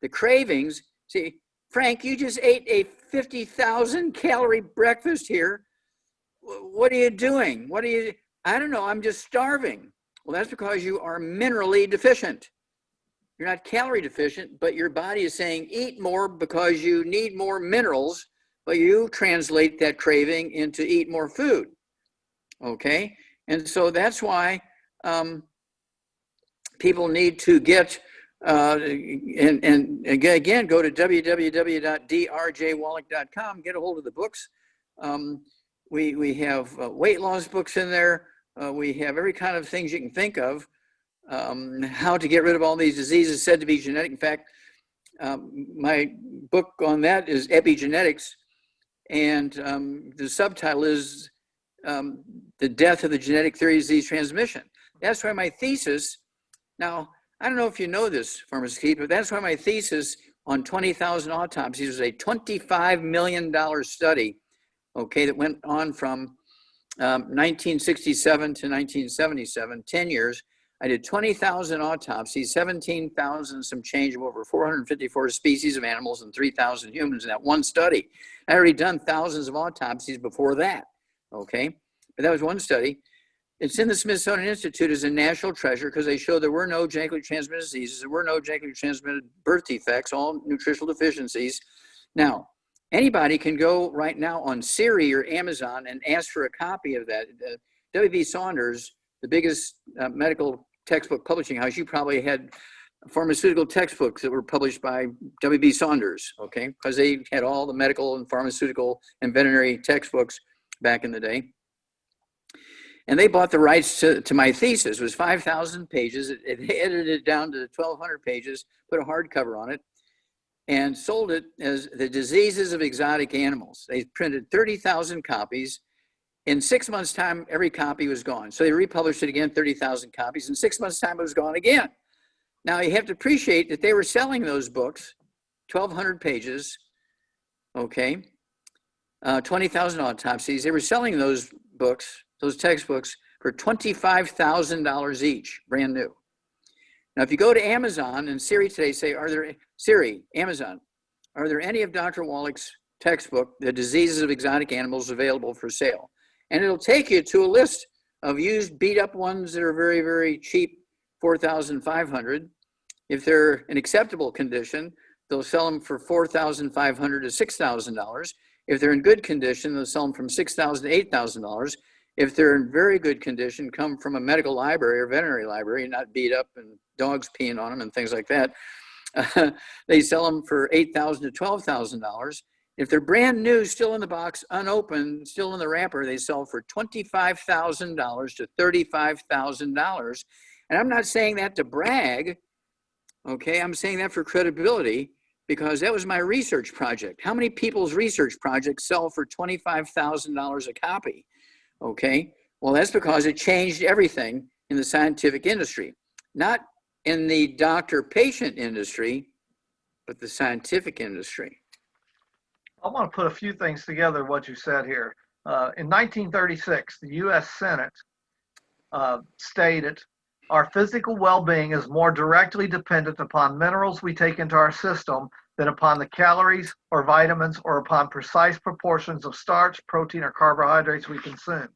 The cravings, see, Frank, you just ate a 50,000 calorie breakfast here. What are you doing? I don't know, I'm just starving. Well, that's because you are minerally deficient. You're not calorie deficient, but your body is saying eat more because you need more minerals, but you translate that craving into eat more food. Okay? And so that's why people need to get, and again, go to www.drjwallach.com, get a hold of the books. We have weight loss books in there. We have every kind of things you can think of. How to get rid of all these diseases said to be genetic. In fact, my book on that is Epigenetics, and the subtitle is The Death of the Genetic Theory of Disease Transmission. That's why my thesis, now, I don't know if you know this, Pharmacist Keith, but that's why my thesis on 20,000 autopsies was a $25 million study, okay, that went on from 1967 to 1977, 10 years. I did 20,000 autopsies, 17,000 some change of over 454 species of animals and 3,000 humans in that one study. I already done thousands of autopsies before that, okay? But that was one study. It's in the Smithsonian Institute as a national treasure because they showed there were no genetically transmitted diseases, there were no genetically transmitted birth defects, all nutritional deficiencies. Now, anybody can go right now on Siri or Amazon and ask for a copy of that. W.B. Saunders, the biggest medical textbook publishing house, you probably had pharmaceutical textbooks that were published by W.B. Saunders, okay? Because they had all the medical and pharmaceutical and veterinary textbooks back in the day. And they bought the rights to my thesis. It was 5,000 pages. It edited it down to 1,200 pages, put a hardcover on it, and sold it as The Diseases of Exotic Animals. They printed 30,000 copies. In 6 months' time, every copy was gone. So they republished it again, 30,000 copies. In 6 months' time, it was gone again. Now, you have to appreciate that they were selling those books, 1,200 pages, okay, 20,000 autopsies. They were selling those books, those textbooks, for $25,000 each, brand new. Now, if you go to Amazon and Siri today, say, Siri, Amazon, are there any of Dr. Wallach's textbook, The Diseases of Exotic Animals, available for sale? And it'll take you to a list of used, beat up ones that are very, very cheap, $4,500. If they're in acceptable condition, they'll sell them for $4,500 to $6,000. If they're in good condition, they'll sell them from $6,000 to $8,000. If they're in very good condition, come from a medical library or veterinary library, not beat up and dogs peeing on them and things like that, they sell them for $8,000 to $12,000. If they're brand new, still in the box, unopened, still in the wrapper, they sell for $25,000 to $35,000. And I'm not saying that to brag, okay? I'm saying that for credibility, because that was my research project. How many people's research projects sell for $25,000 a copy? Okay, well, that's because it changed everything in the scientific industry, not in the doctor-patient industry, but the scientific industry. I want to put a few things together, what you said here. In 1936, the U.S. Senate stated, our physical well-being is more directly dependent upon minerals we take into our system than upon the calories or vitamins or upon precise proportions of starch, protein, or carbohydrates we consume.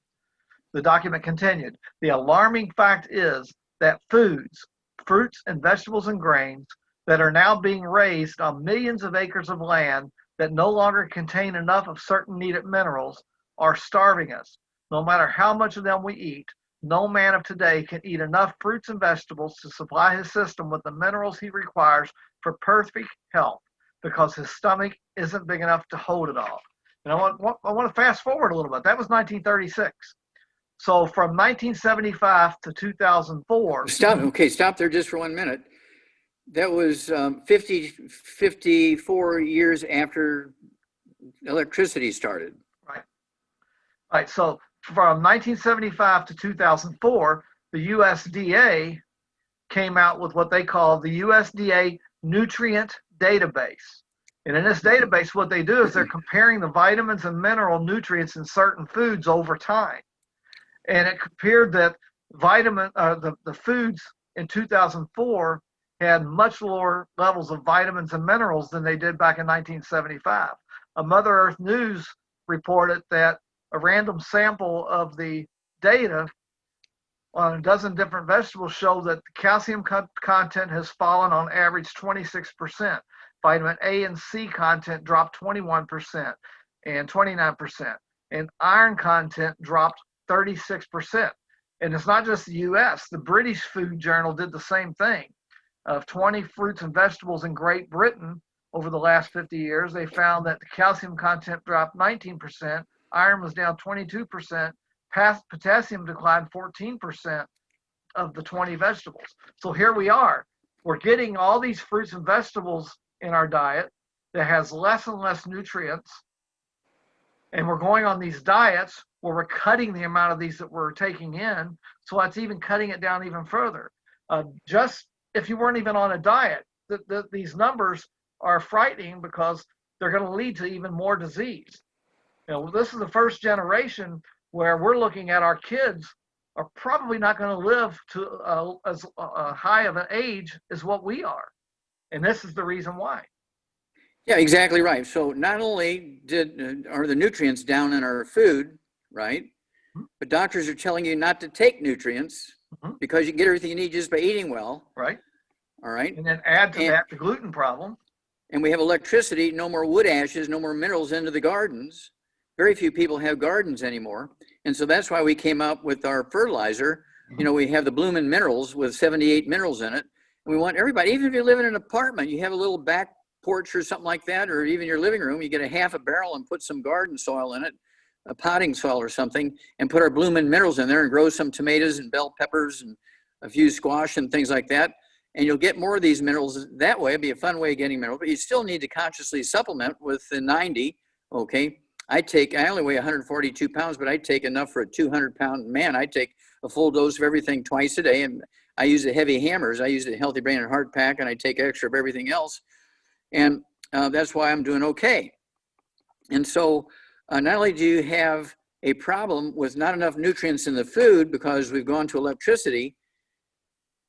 The document continued, the alarming fact is that foods, fruits and vegetables and grains that are now being raised on millions of acres of land that no longer contain enough of certain needed minerals are starving us. No matter how much of them we eat, no man of today can eat enough fruits and vegetables to supply his system with the minerals he requires for perfect health, because his stomach isn't big enough to hold it all. And I want to fast forward a little bit. That was 1936. So from 1975 to 2004. Stop there just for 1 minute. That was 54 years after electricity started. Right. Right. So from 1975 to 2004, the USDA came out with what they call the USDA Nutrient Database. And in this database, what they do is they're comparing the vitamins and mineral nutrients in certain foods over time. And it appeared that the foods in 2004 had much lower levels of vitamins and minerals than they did back in 1975. A Mother Earth News reported that a random sample of the data on a dozen different vegetables showed that the calcium content has fallen on average 26%. Vitamin A and C content dropped 21% and 29%. And iron content dropped 36%. And it's not just the US. The British Food Journal did the same thing. Of 20 fruits and vegetables in Great Britain over the last 50 years, they found that the calcium content dropped 19%, iron was down 22%, potassium declined 14% of the 20 vegetables. So here we are. We're getting all these fruits and vegetables in our diet that has less and less nutrients. And we're going on these diets where we're cutting the amount of these that we're taking in. So that's even cutting it down even further. Just if you weren't even on a diet, these numbers are frightening because they're going to lead to even more disease. You know, this is the first generation where we're looking at our kids are probably not going to live to as high of an age as what we are. And this is the reason why. Yeah, exactly right. So not only are the nutrients down in our food, right? Mm-hmm. But doctors are telling you not to take nutrients because you can get everything you need just by eating well. Right. All right. And then add to that the gluten problem. And we have electricity, no more wood ashes, no more minerals into the gardens. Very few people have gardens anymore. And so that's why we came up with our fertilizer, you know, we have the Bloomin' Minerals with 78 minerals in it. And we want everybody, even if you live in an apartment, you have a little back porch or something like that, or even your living room, you get a half a barrel and put some garden soil in it, a potting soil or something, and put our Bloomin' Minerals in there and grow some tomatoes and bell peppers and a few squash and things like that. And you'll get more of these minerals that way. It'd be a fun way of getting minerals, but you still need to consciously supplement with the 90, okay? I only weigh 142 pounds, but I take enough for a 200-pound man. I take a full dose of everything twice a day, and I use the heavy hammers. I use the Healthy Brain and Heart Pack, and I take extra of everything else. And that's why I'm doing okay. And so not only do you have a problem with not enough nutrients in the food because we've gone to electricity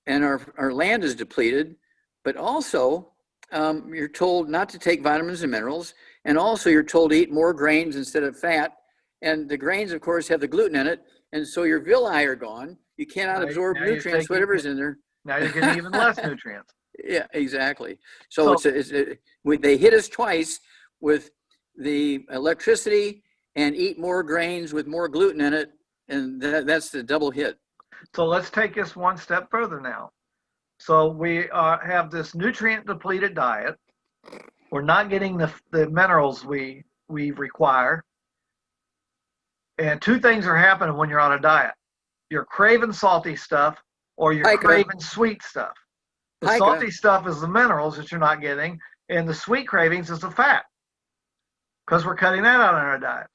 and our land is depleted, but also you're told not to take vitamins and minerals. And also you're told to eat more grains instead of fat. And the grains, of course, have the gluten in it. And so your villi are gone. You cannot absorb nutrients, whatever's in there. Now you're getting even less nutrients. Yeah, exactly. So they hit us twice with the electricity and eat more grains with more gluten in it. And that's the double hit. So let's take this one step further now. So we have this nutrient depleted diet. We're not getting the minerals we require. And two things are happening when you're on a diet. You're craving salty stuff or you're craving sweet stuff. The salty stuff is the minerals that you're not getting, and the sweet cravings is the fat, because we're cutting that out in our diet.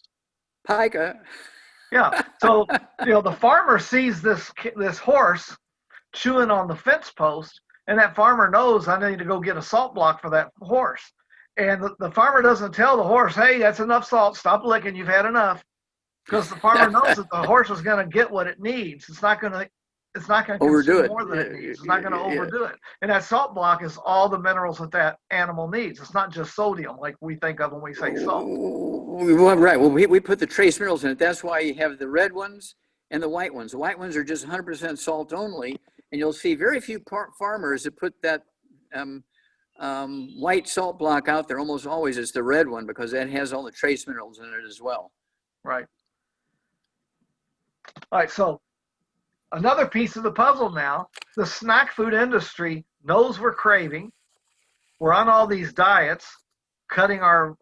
Pica. Yeah. So, you know, the farmer sees this horse chewing on the fence post, and that farmer knows I need to go get a salt block for that horse. And the farmer doesn't tell the horse, hey, that's enough salt, stop licking, you've had enough. Because the farmer knows that the horse is going to get what it needs. It's not going to overdo it. More than it needs. It's not going to overdo it. And that salt block is all the minerals that animal needs. It's not just sodium like we think of when we say salt. Well, right. Well, we put the trace minerals in it. That's why you have the red ones and the white ones. The white ones are just 100% salt only. And you'll see very few farmers that put that white salt block out there. Almost always it's the red one, because that has all the trace minerals in it as well. Right. All right. So another piece of the puzzle now, the snack food industry knows we're craving. We're on all these diets, cutting our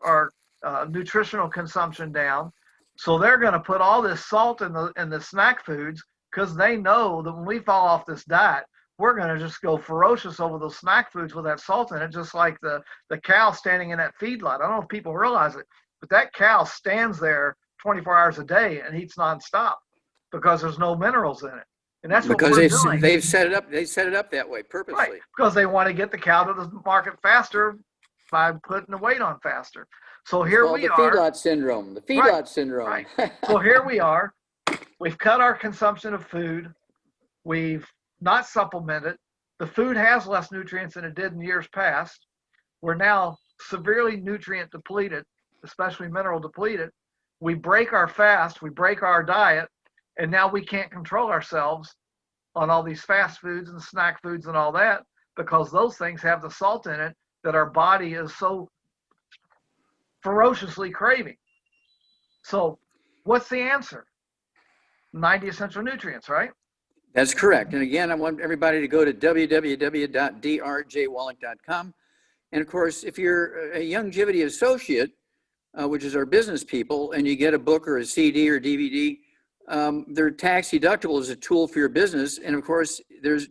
nutritional consumption down. So they're going to put all this salt in the snack foods, because they know that when we fall off this diet, we're going to just go ferocious over those snack foods with that salt in it, just like the cow standing in that feedlot. I don't know if people realize it, but that cow stands there 24 hours a day and eats nonstop because there's no minerals in it. And that's what we're doing. They've set it up. They set it up that way purposely. Right, because they want to get the cow to the market faster by putting the weight on faster. So here we are. The feedlot syndrome. The feedlot syndrome. Right. So here we are. We've cut our consumption of food. We've not supplemented. The food has less nutrients than it did in years past. We're now severely nutrient depleted, especially mineral depleted. We break our fast. We break our diet. And now we can't control ourselves on all these fast foods and snack foods and all that, because those things have the salt in it that our body is so ferociously craving. So what's the answer? 90 essential nutrients, right? That's correct. And again, I want everybody to go to www.drjwallach.com. And of course, if you're a Youngevity associate, which is our business people, and you get a book or a CD or DVD, they're tax deductible as a tool for your business. And of course, there's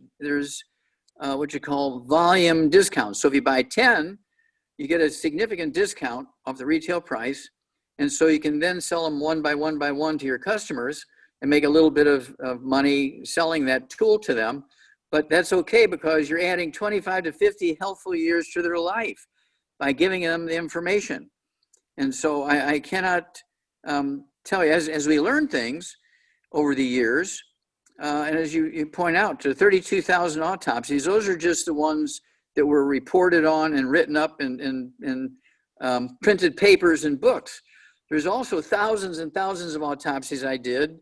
what you call volume discounts. So if you buy 10, you get a significant discount off the retail price. And so you can then sell them one by one to your customers and make a little bit of money selling that tool to them. But that's okay, because you're adding 25 to 50 healthful years to their life by giving them the information. And so I cannot tell you, as we learn things over the years, and as you point out, to 32,000 autopsies, those are just the ones that were reported on and written up in printed papers and books. There's also thousands and thousands of autopsies I did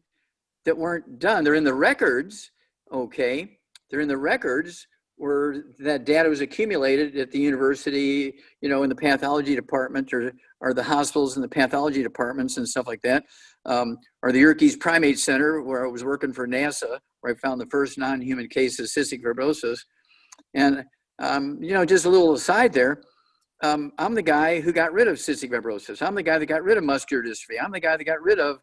that weren't done. They're in the records, okay? They're in the records where that data was accumulated at the university, you know, in the pathology department, or the hospitals in the pathology departments and stuff like that, or the Yerkes Primate Center where I was working for NASA, where I found the first non-human case of cystic fibrosis. And, just a little aside there, I'm the guy who got rid of cystic fibrosis. I'm the guy that got rid of muscular dystrophy. I'm the guy that got rid of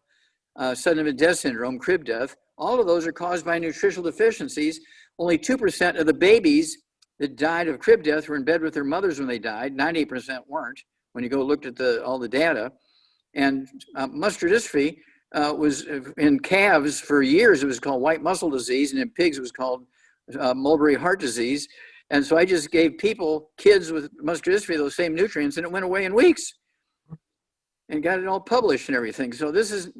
sudden infant death syndrome, crib death. All of those are caused by nutritional deficiencies. Only 2% of the babies that died of crib death were in bed with their mothers when they died. 98% weren't, when you go looked at all the data. And muscular dystrophy was in calves for years, it was called white muscle disease, and in pigs it was called Mulberry heart disease. And so I just gave kids with muscular dystrophy, those same nutrients, and it went away in weeks and got it all published and everything. So this is,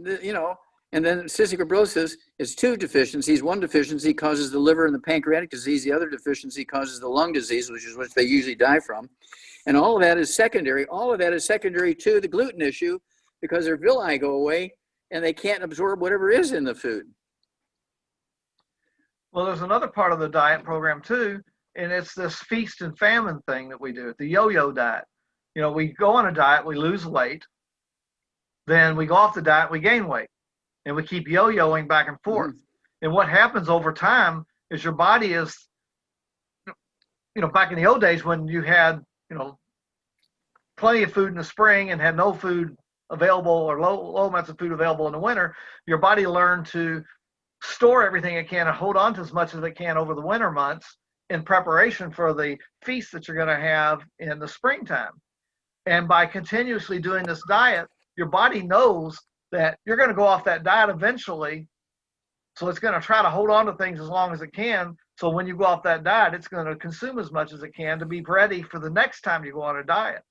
and then cystic fibrosis is two deficiencies. One deficiency causes the liver and the pancreatic disease. The other deficiency causes the lung disease, which is what they usually die from. And all of that is secondary. All of that is secondary to the gluten issue, because their villi go away and they can't absorb whatever is in the food. Well, there's another part of the diet program too, and it's this feast and famine thing that we do, the yo-yo diet. We go on a diet, we lose weight, then we go off the diet, we gain weight, and we keep yo-yoing back and forth. Mm-hmm. And what happens over time is your body is, back in the old days when you had, plenty of food in the spring and had no food available, or low amounts of food available in the winter, your body learned to store everything it can and hold on to as much as it can over the winter months in preparation for the feast that you're going to have in the springtime. And by continuously doing this diet, your body knows that you're going to go off that diet eventually. So it's going to try to hold on to things as long as it can. So when you go off that diet, it's going to consume as much as it can to be ready for the next time you go on a diet.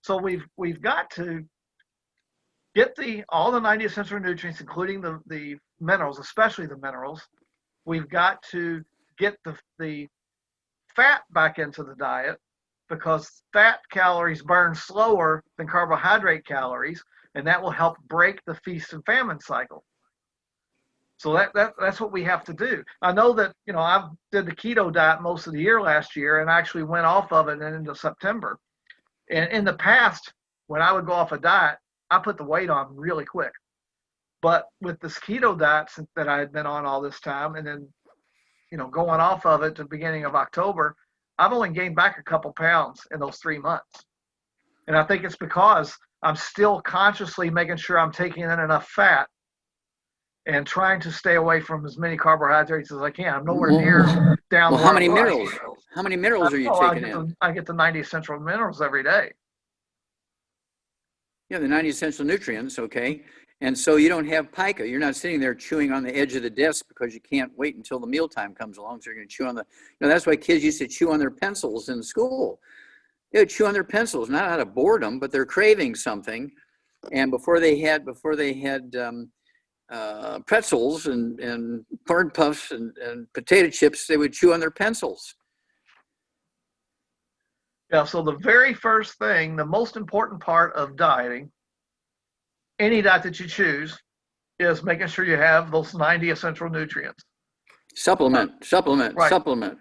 So we've got to get all the 90 essential nutrients, including the minerals, especially the minerals. We've got to get the fat back into the diet, because fat calories burn slower than carbohydrate calories, and that will help break the feast and famine cycle. So that's what we have to do. I know that, I did the keto diet most of the year last year, and actually went off of it into September. And in the past, when I would go off a diet, I put the weight on really quick. But with this keto diet that I had been on all this time, and then, going off of it to the beginning of October, I've only gained back a couple pounds in those 3 months. And I think it's because I'm still consciously making sure I'm taking in enough fat and trying to stay away from as many carbohydrates as I can. I'm nowhere near down. Well, how many minerals? How many minerals are you taking in? I get the 90 essential minerals every day. Yeah, the 90 essential nutrients, okay. And so you don't have pica. You're not sitting there chewing on the edge of the desk because you can't wait until the mealtime comes along. So you're going to chew on that's why kids used to chew on their pencils in school. They would chew on their pencils, not out of boredom, but they're craving something. And before they had pretzels and corn puffs and potato chips, they would chew on their pencils. Yeah, so the very first thing, the most important part of dieting, any diet that you choose, is making sure you have those 90 essential nutrients. Supplement the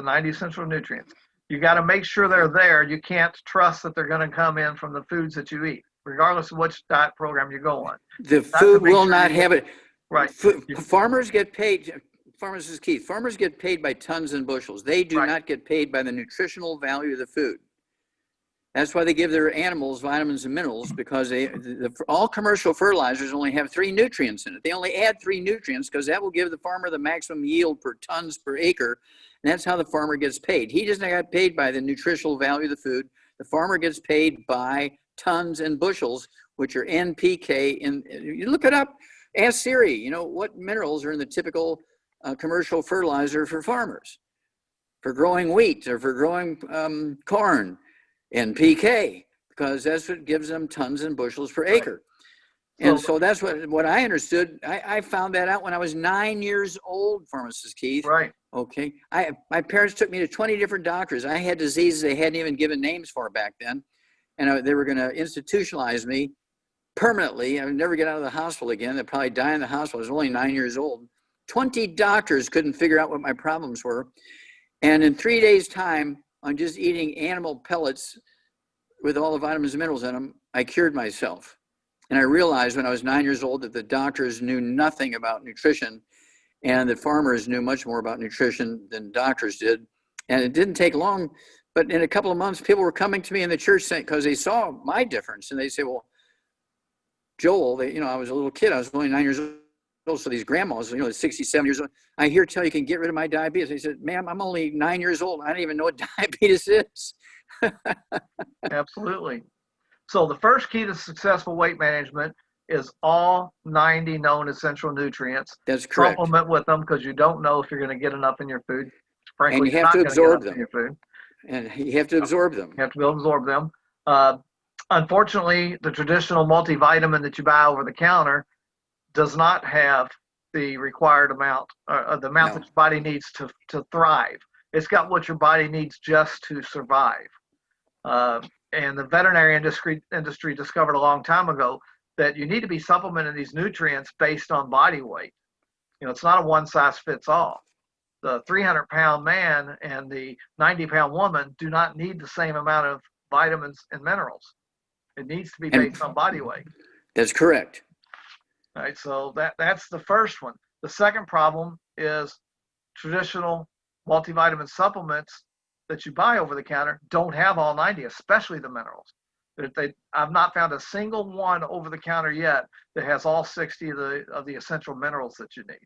90 essential nutrients. You got to make sure they're there. You can't trust that they're going to come in from the foods that you eat, regardless of which diet program you go on. The food will not have it. Right. Farmers get paid. Pharmacist Keith, farmers get paid by tons and bushels. They do not get paid by the nutritional value of the food. That's why they give their animals vitamins and minerals, because all commercial fertilizers only have 3 nutrients in it. They only add 3 nutrients because that will give the farmer the maximum yield per tons per acre. And that's how the farmer gets paid. He doesn't get paid by the nutritional value of the food. The farmer gets paid by tons and bushels, which are NPK. And you look it up, ask Siri, what minerals are in the typical commercial fertilizer for farmers, for growing wheat or for growing corn. NPK, because that's what gives them tons and bushels per acre. And so that's what I understood. I found that out when I was 9 years old, Pharmacist Keith. Right. Okay. My parents took me to 20 different doctors. I had diseases they hadn't even given names for back then. And they were going to institutionalize me permanently. I would never get out of the hospital again. I'd probably die in the hospital. I was only 9 years old. 20 doctors couldn't figure out what my problems were. And in 3 days' time, on just eating animal pellets with all the vitamins and minerals in them, I cured myself. And I realized when I was 9 years old that the doctors knew nothing about nutrition. and that farmers knew much more about nutrition than doctors did. And it didn't take long, but in a couple of months, people were coming to me in the church saying, because they saw my difference, and they say, well, Joel, I was a little kid, I was only 9 years old, so these grandmas, 67 years old, I hear tell you can get rid of my diabetes. I said, ma'am, I'm only 9 years old. I don't even know what diabetes is. Absolutely. So the first key to successful weight management is all 90 known essential nutrients. That's correct. Supplement with them because you don't know if you're going to get enough in your food. Frankly, and you you're have not to going to get absorb enough in them. your food. And you have to absorb them. You have to be able to absorb them. Unfortunately, the traditional multivitamin that you buy over the counter does not have the required amount, the amount that your body needs to thrive. It's got what your body needs just to survive. And the veterinary industry discovered a long time ago that you need to be supplementing these nutrients based on body weight. It's not a one size fits all. The 300-pound man and the 90-pound woman do not need the same amount of vitamins and minerals. It needs to be based on body weight. That's correct. All right, so that's the first one. The second problem is traditional multivitamin supplements that you buy over the counter don't have all 90, especially the minerals. I've not found a single one over the counter yet that has all 60 of the essential minerals that you need.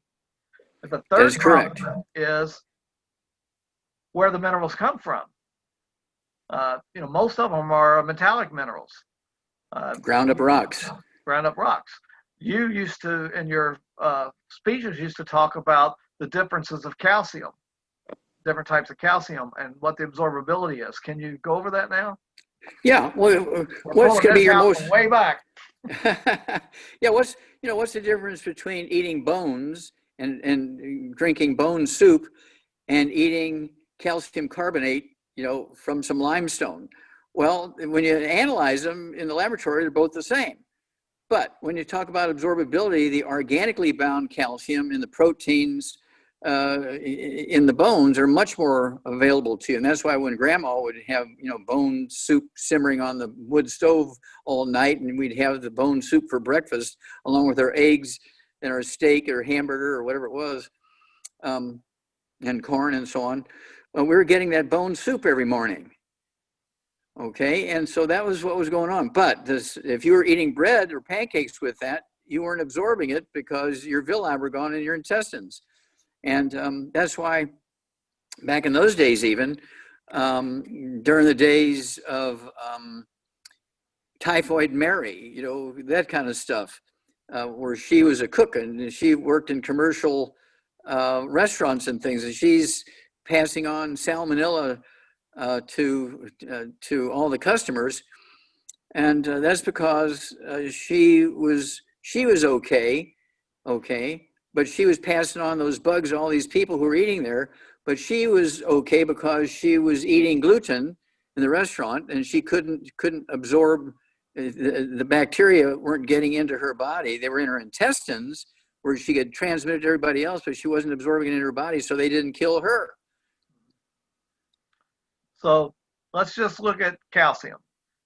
And the third problem is where the minerals come from. Most of them are metallic minerals. Ground up rocks. Ground up rocks. You used to, in your speeches, used to talk about the differences of calcium, different types of calcium, and what the absorbability is. Can you go over that now? Yeah. Well, what's going to be your most way back? Yeah. What's the difference between eating bones and drinking bone soup and eating calcium carbonate, from some limestone? Well, when you analyze them in the laboratory, they're both the same. But when you talk about absorbability, the organically bound calcium in the proteins in the bones are much more available to you. And that's why when grandma would have, bone soup simmering on the wood stove all night, and we'd have the bone soup for breakfast along with our eggs and our steak or hamburger or whatever it was, and corn and so on, we were getting that bone soup every morning. Okay, and so that was what was going on. But if you were eating bread or pancakes with that, you weren't absorbing it because your villi were gone in your intestines. And that's why back in those days, even during the days of Typhoid Mary, that kind of stuff, where she was a cook and she worked in commercial restaurants and things, and she's passing on salmonella to all the customers, and that's because she was okay, but she was passing on those bugs to all these people who were eating there. But she was okay because she was eating gluten in the restaurant, and she couldn't absorb the bacteria weren't getting into her body. They were in her intestines where she could transmit it to everybody else, but she wasn't absorbing it in her body, so they didn't kill her. So let's just look at calcium.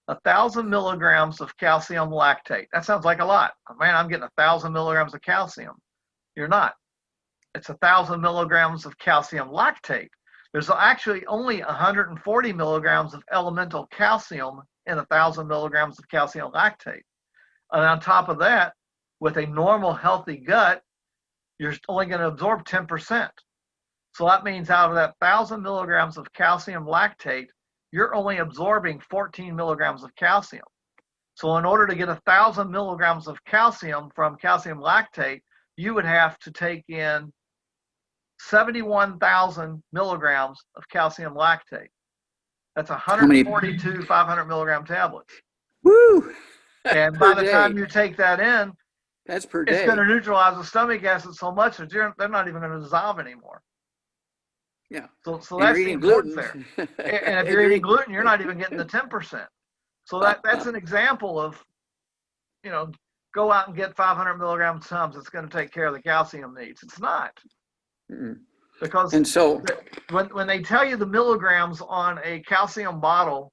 1,000 milligrams of calcium lactate. That sounds like a lot. Man, I'm getting 1,000 milligrams of calcium. You're not. It's 1,000 milligrams of calcium lactate. There's actually only 140 milligrams of elemental calcium in 1,000 milligrams of calcium lactate. And on top of that, with a normal healthy gut, you're only going to absorb 10%. So that means out of that 1,000 milligrams of calcium lactate, you're only absorbing 14 milligrams of calcium. So in order to get 1,000 milligrams of calcium from calcium lactate, you would have to take in 71,000 milligrams of calcium lactate. That's 142 500 milligram tablets. Woo! And by the time you take that in, that's per day. It's going to neutralize the stomach acid so much that they're not even going to dissolve anymore. Yeah. So that's the importance there. And if you're eating gluten, you're not even getting the 10%. So that's an example of, go out and get 500 milligrams of Tums. It's going to take care of the calcium needs. It's not. Mm-mm. Because and so when they tell you the milligrams on a calcium bottle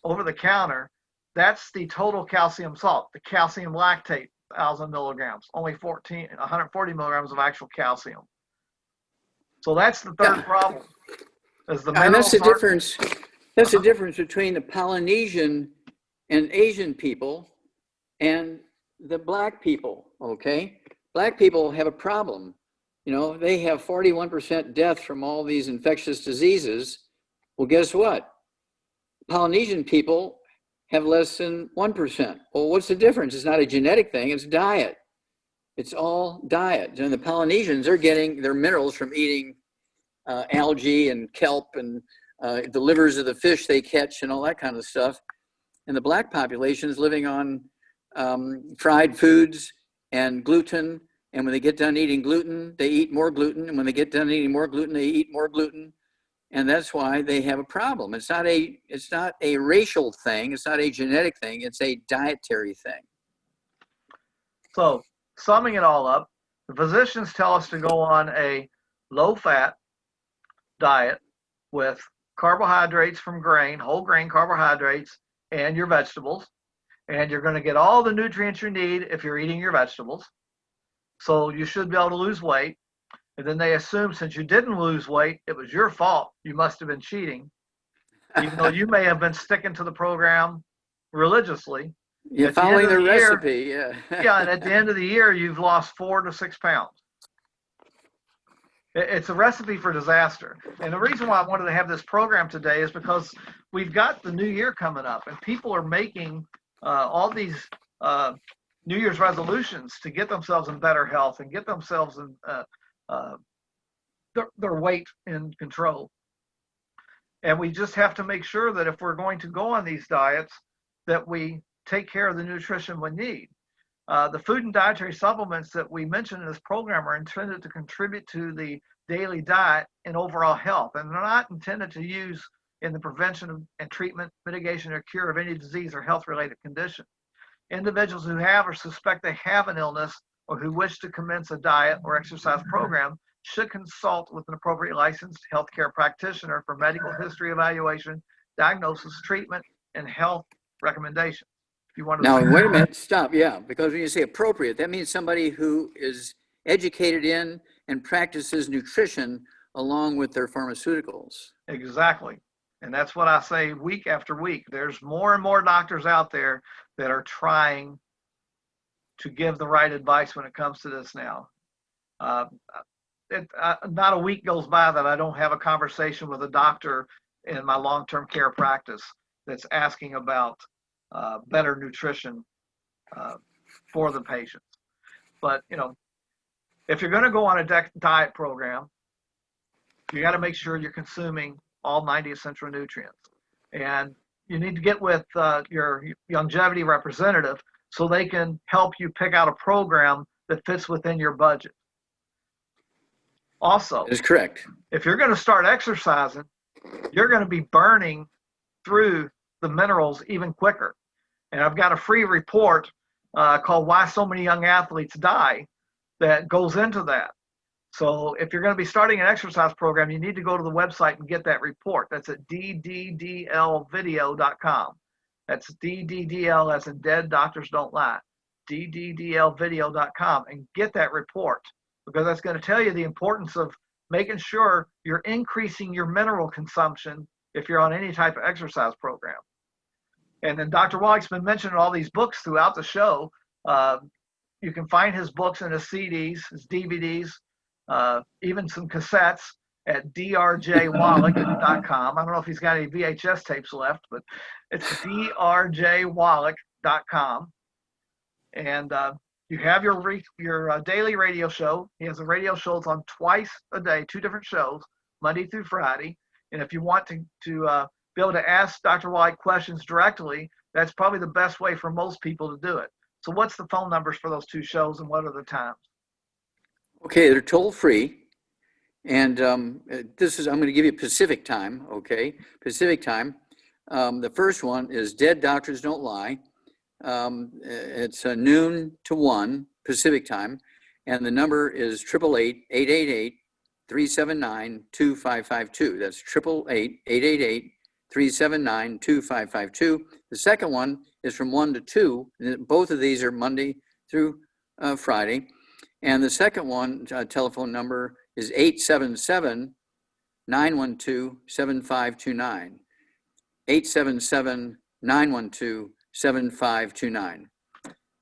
over the counter, that's the total calcium salt, the calcium lactate, 1,000 milligrams, only 140 milligrams of actual calcium. So that's the third problem, is the And that's minerals the aren't. difference. That's the difference between the Polynesian and Asian people and the Black people, okay? Black people have a problem. You know, they have 41% death from all these infectious diseases. Well, guess what? Polynesian people have less than 1%. Well, what's the difference? It's not a genetic thing, it's diet. It's all diet. And the Polynesians are getting their minerals from eating algae and kelp and the livers of the fish they catch and all that kind of stuff. And the Black population is living on fried foods and gluten. And when they get done eating gluten, they eat more gluten. And when they get done eating more gluten, they eat more gluten. And that's why they have a problem. It's not a racial thing. It's not a genetic thing. It's a dietary thing. So summing it all up, the physicians tell us to go on a low-fat diet with carbohydrates from grain, whole grain carbohydrates, and your vegetables. And you're going to get all the nutrients you need if you're eating your vegetables. So you should be able to lose weight. And then they assume since you didn't lose weight, it was your fault. You must have been cheating, even though you may have been sticking to the program religiously. You're following the recipe, yeah. Yeah, and at the end of the year, you've lost 4 to 6 pounds. It's a recipe for disaster. And the reason why I wanted to have this program today is because we've got the new year coming up, and people are making all these New Year's resolutions to get themselves in better health and get themselves in their weight in control. And we just have to make sure that if we're going to go on these diets, that we take care of the nutrition we need. The food and dietary supplements that we mentioned in this program are intended to contribute to the daily diet and overall health, and they're not intended to use in the prevention and treatment, mitigation, or cure of any disease or health-related condition. Individuals who have or suspect they have an illness or who wish to commence a diet or exercise program should consult with an appropriate licensed healthcare practitioner for medical history evaluation, diagnosis, treatment, and health recommendations. If you want to Now, wait a minute, stop, yeah, because when you say appropriate, that means somebody who is educated in and practices nutrition along with their pharmaceuticals. Exactly. And that's what I say week after week. There's more and more doctors out there that are trying to give the right advice when it comes to this now. Not a week goes by that I don't have a conversation with a doctor in my long-term care practice that's asking about better nutrition for the patients. But, you know, if you're going to go on a diet program, you got to make sure you're consuming all 90 essential nutrients. And you need to get with your longevity representative so they can help you pick out a program that fits within your budget. Also, that is correct. If you're going to start exercising, you're going to be burning through the minerals even quicker. And I've got a free report called Why So Many Young Athletes Die that goes into that. So if you're going to be starting an exercise program, you need to go to the website and get that report. That's at dddlvideo.com. That's DDDL as in Dead Doctors Don't Lie. dddlvideo.com, and get that report, because that's going to tell you the importance of making sure you're increasing your mineral consumption if you're on any type of exercise program. And then Dr. Wallach's been mentioning all these books throughout the show. You can find his books and his CDs, his DVDs, even some cassettes at drjwallach.com. I don't know if he's got any VHS tapes left, but it's drjwallach.com. And you have your daily radio show. He has a radio show that's on twice a day, 2 different shows, Monday through Friday. And if you want to be able to ask Dr. Wallach questions directly, that's probably the best way for most people to do it. So what's the phone numbers for those 2 shows, and what are the times? Okay, they're toll free. And I'm going to give you Pacific time, okay? Pacific time. The first one is Dead Doctors Don't Lie. It's noon to 1 Pacific time. And the number is 888-888-379-2552. That's 888-888-379-2552. The second one is from 1 to 2. Both of these are Monday through Friday. And the second one, telephone number is 877-912-7529. 877-912-7529.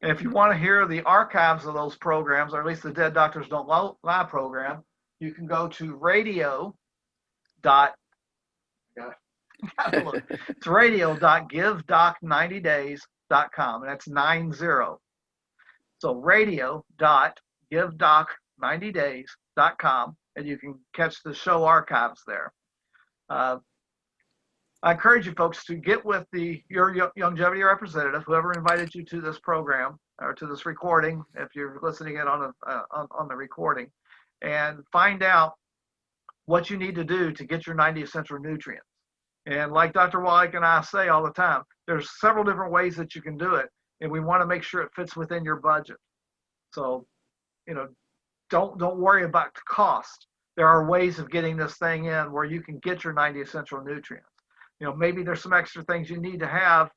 If you want to hear the archives of those programs, or at least the Dead Doctors Don't Lie program, you can go to it's radio.givedoc90days.com, and that's 90. So radio.givedoc90days.com, and you can catch the show archives there. I encourage you folks to get with your longevity representative, whoever invited you to this program or to this recording, if you're listening in on the recording, and find out what you need to do to get your 90 essential nutrients. And like Dr. Wallach and I say all the time, there's several different ways that you can do it, and we want to make sure it fits within your budget. So, don't worry about the cost. There are ways of getting this thing in where you can get your 90 essential nutrients. Maybe there's some extra things you need to have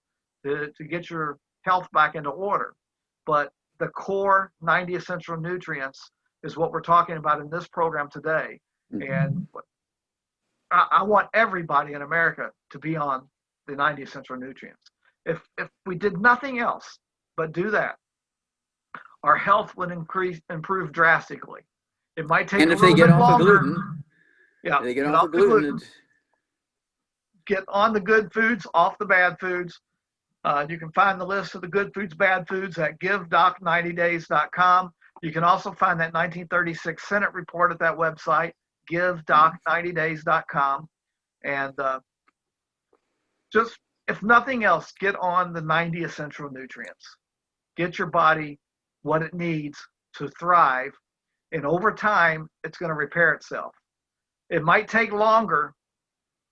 to get your health back into order. But the core 90 essential nutrients is what we're talking about in this program today. Mm-hmm. And I want everybody in America to be on the 90 essential nutrients. If we did nothing else but do that, our health would improve drastically. It might take a little bit longer. Yeah, they get off the gluten. Get on the good foods, off the bad foods. You can find the list of the good foods, bad foods at givedoc90days.com. You can also find that 1936 Senate report at that website, givedoc90days.com. And just, if nothing else, get on the 90 essential nutrients. Get your body what it needs to thrive. And over time, it's going to repair itself. It might take longer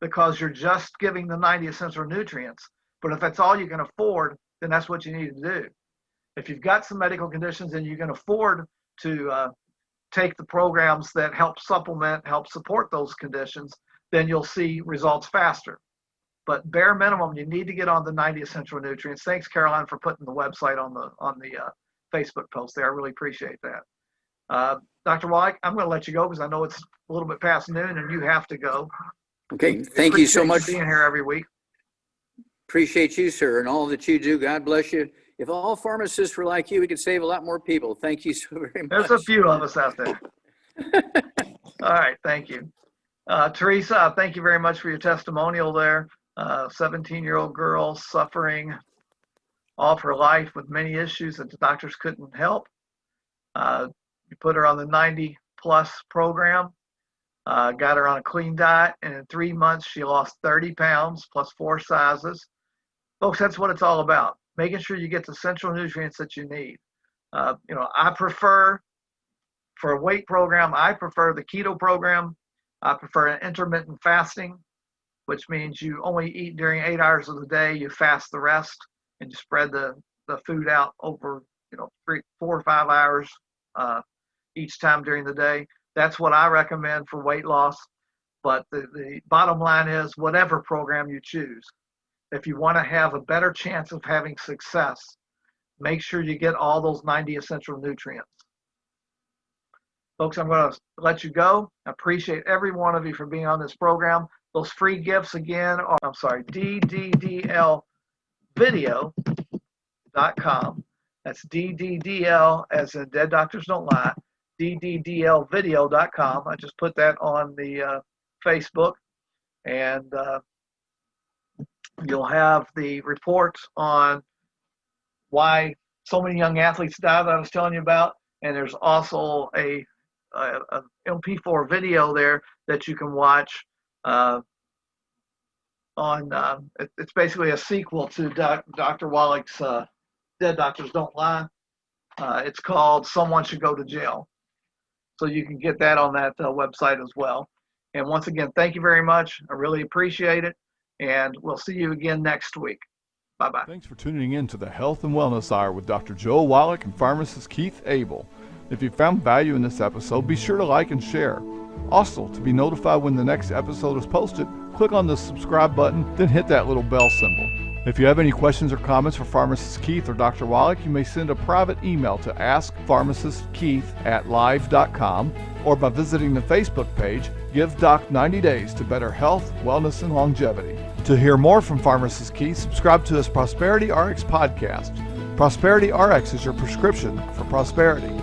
because you're just giving the 90 essential nutrients. But if that's all you can afford, then that's what you need to do. If you've got some medical conditions and you can afford to take the programs that help supplement, help support those conditions, then you'll see results faster. But bare minimum, you need to get on the 90 essential nutrients. Thanks, Caroline, for putting the website on the Facebook post there. I really appreciate that. Dr. Wallach, I'm going to let you go because I know it's a little bit past noon and you have to go. Okay, thank you so much. Being here every week. Appreciate you, sir, and all that you do. God bless you. If all pharmacists were like you, we could save a lot more people. Thank you so very much. There's a few of us out there. All right, thank you. Teresa, thank you very much for your testimonial there. 17-year-old girl suffering all of her life with many issues that the doctors couldn't help. You put her on the 90+ program. Got her on a clean diet, and in 3 months she lost 30 pounds plus 4 sizes. Folks, that's what it's all about, making sure you get the essential nutrients that you need. I prefer, for a weight program, I prefer the keto program. I prefer an intermittent fasting, which means you only eat during 8 hours of the day, you fast the rest, and you spread the food out over 3, 4, or 5 hours each time during the day. That's what I recommend for weight loss. But the bottom line is, whatever program you choose, if you want to have a better chance of having success, make sure you get all those 90 essential nutrients. Folks, I'm going to let you go. I appreciate every one of you for being on this program. Those free gifts again are, DDDLvideo.com. That's DDDL as in Dead Doctors Don't Lie. DDDLvideo.com. I just put that on the Facebook, and you'll have the reports on why so many young athletes die that I was telling you about, and there's also a MP4 video there that you can watch it's basically a sequel to Dr. Wallach's Dead Doctors Don't Lie. It's called Someone Should Go to Jail. So you can get that on that website as well. And once again, thank you very much. I really appreciate it. And we'll see you again next week. Bye-bye. Thanks for tuning in to the Health and Wellness Hour with Dr. Joel Wallach and pharmacist Keith Abell. If you found value in this episode, be sure to like and share. Also, to be notified when the next episode is posted, click on the subscribe button, then hit that little bell symbol. If you have any questions or comments for Pharmacist Keith or Dr. Wallach, you may send a private email to askpharmacistkeith@live.com or by visiting the Facebook page, Give Doc 90 Days to Better Health, Wellness, and Longevity. To hear more from Pharmacist Keith, subscribe to his Prosperity RX podcast. Prosperity RX is your prescription for prosperity.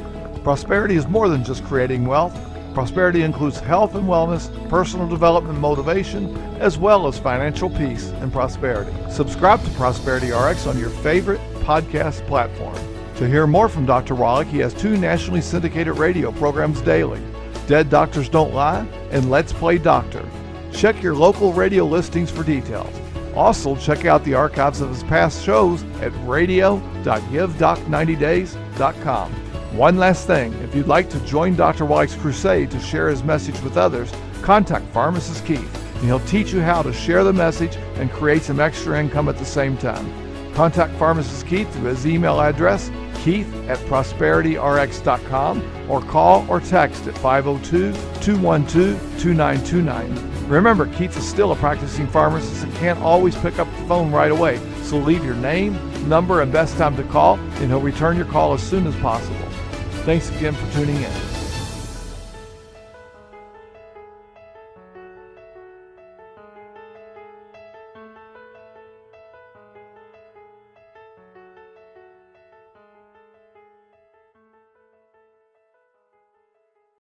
Prosperity is more than just creating wealth. Prosperity includes health and wellness, personal development, motivation, as well as financial peace and prosperity. Subscribe to Prosperity RX on your favorite podcast platform. To hear more from Dr. Wallach, he has 2 nationally syndicated radio programs daily, Dead Doctors Don't Lie and Let's Play Doctor. Check your local radio listings for details. Also, check out the archives of his past shows at radio.givedoc90days.com. One last thing, if you'd like to join Dr. Wallach's crusade to share his message with others, contact Pharmacist Keith, and he'll teach you how to share the message and create some extra income at the same time. Contact Pharmacist Keith through his email address, keith@prosperityRx.com, or call or text at 502-212-2929. Remember, Keith is still a practicing pharmacist and can't always pick up the phone right away, so leave your name, number, and best time to call, and he'll return your call as soon as possible. Thanks again for tuning in.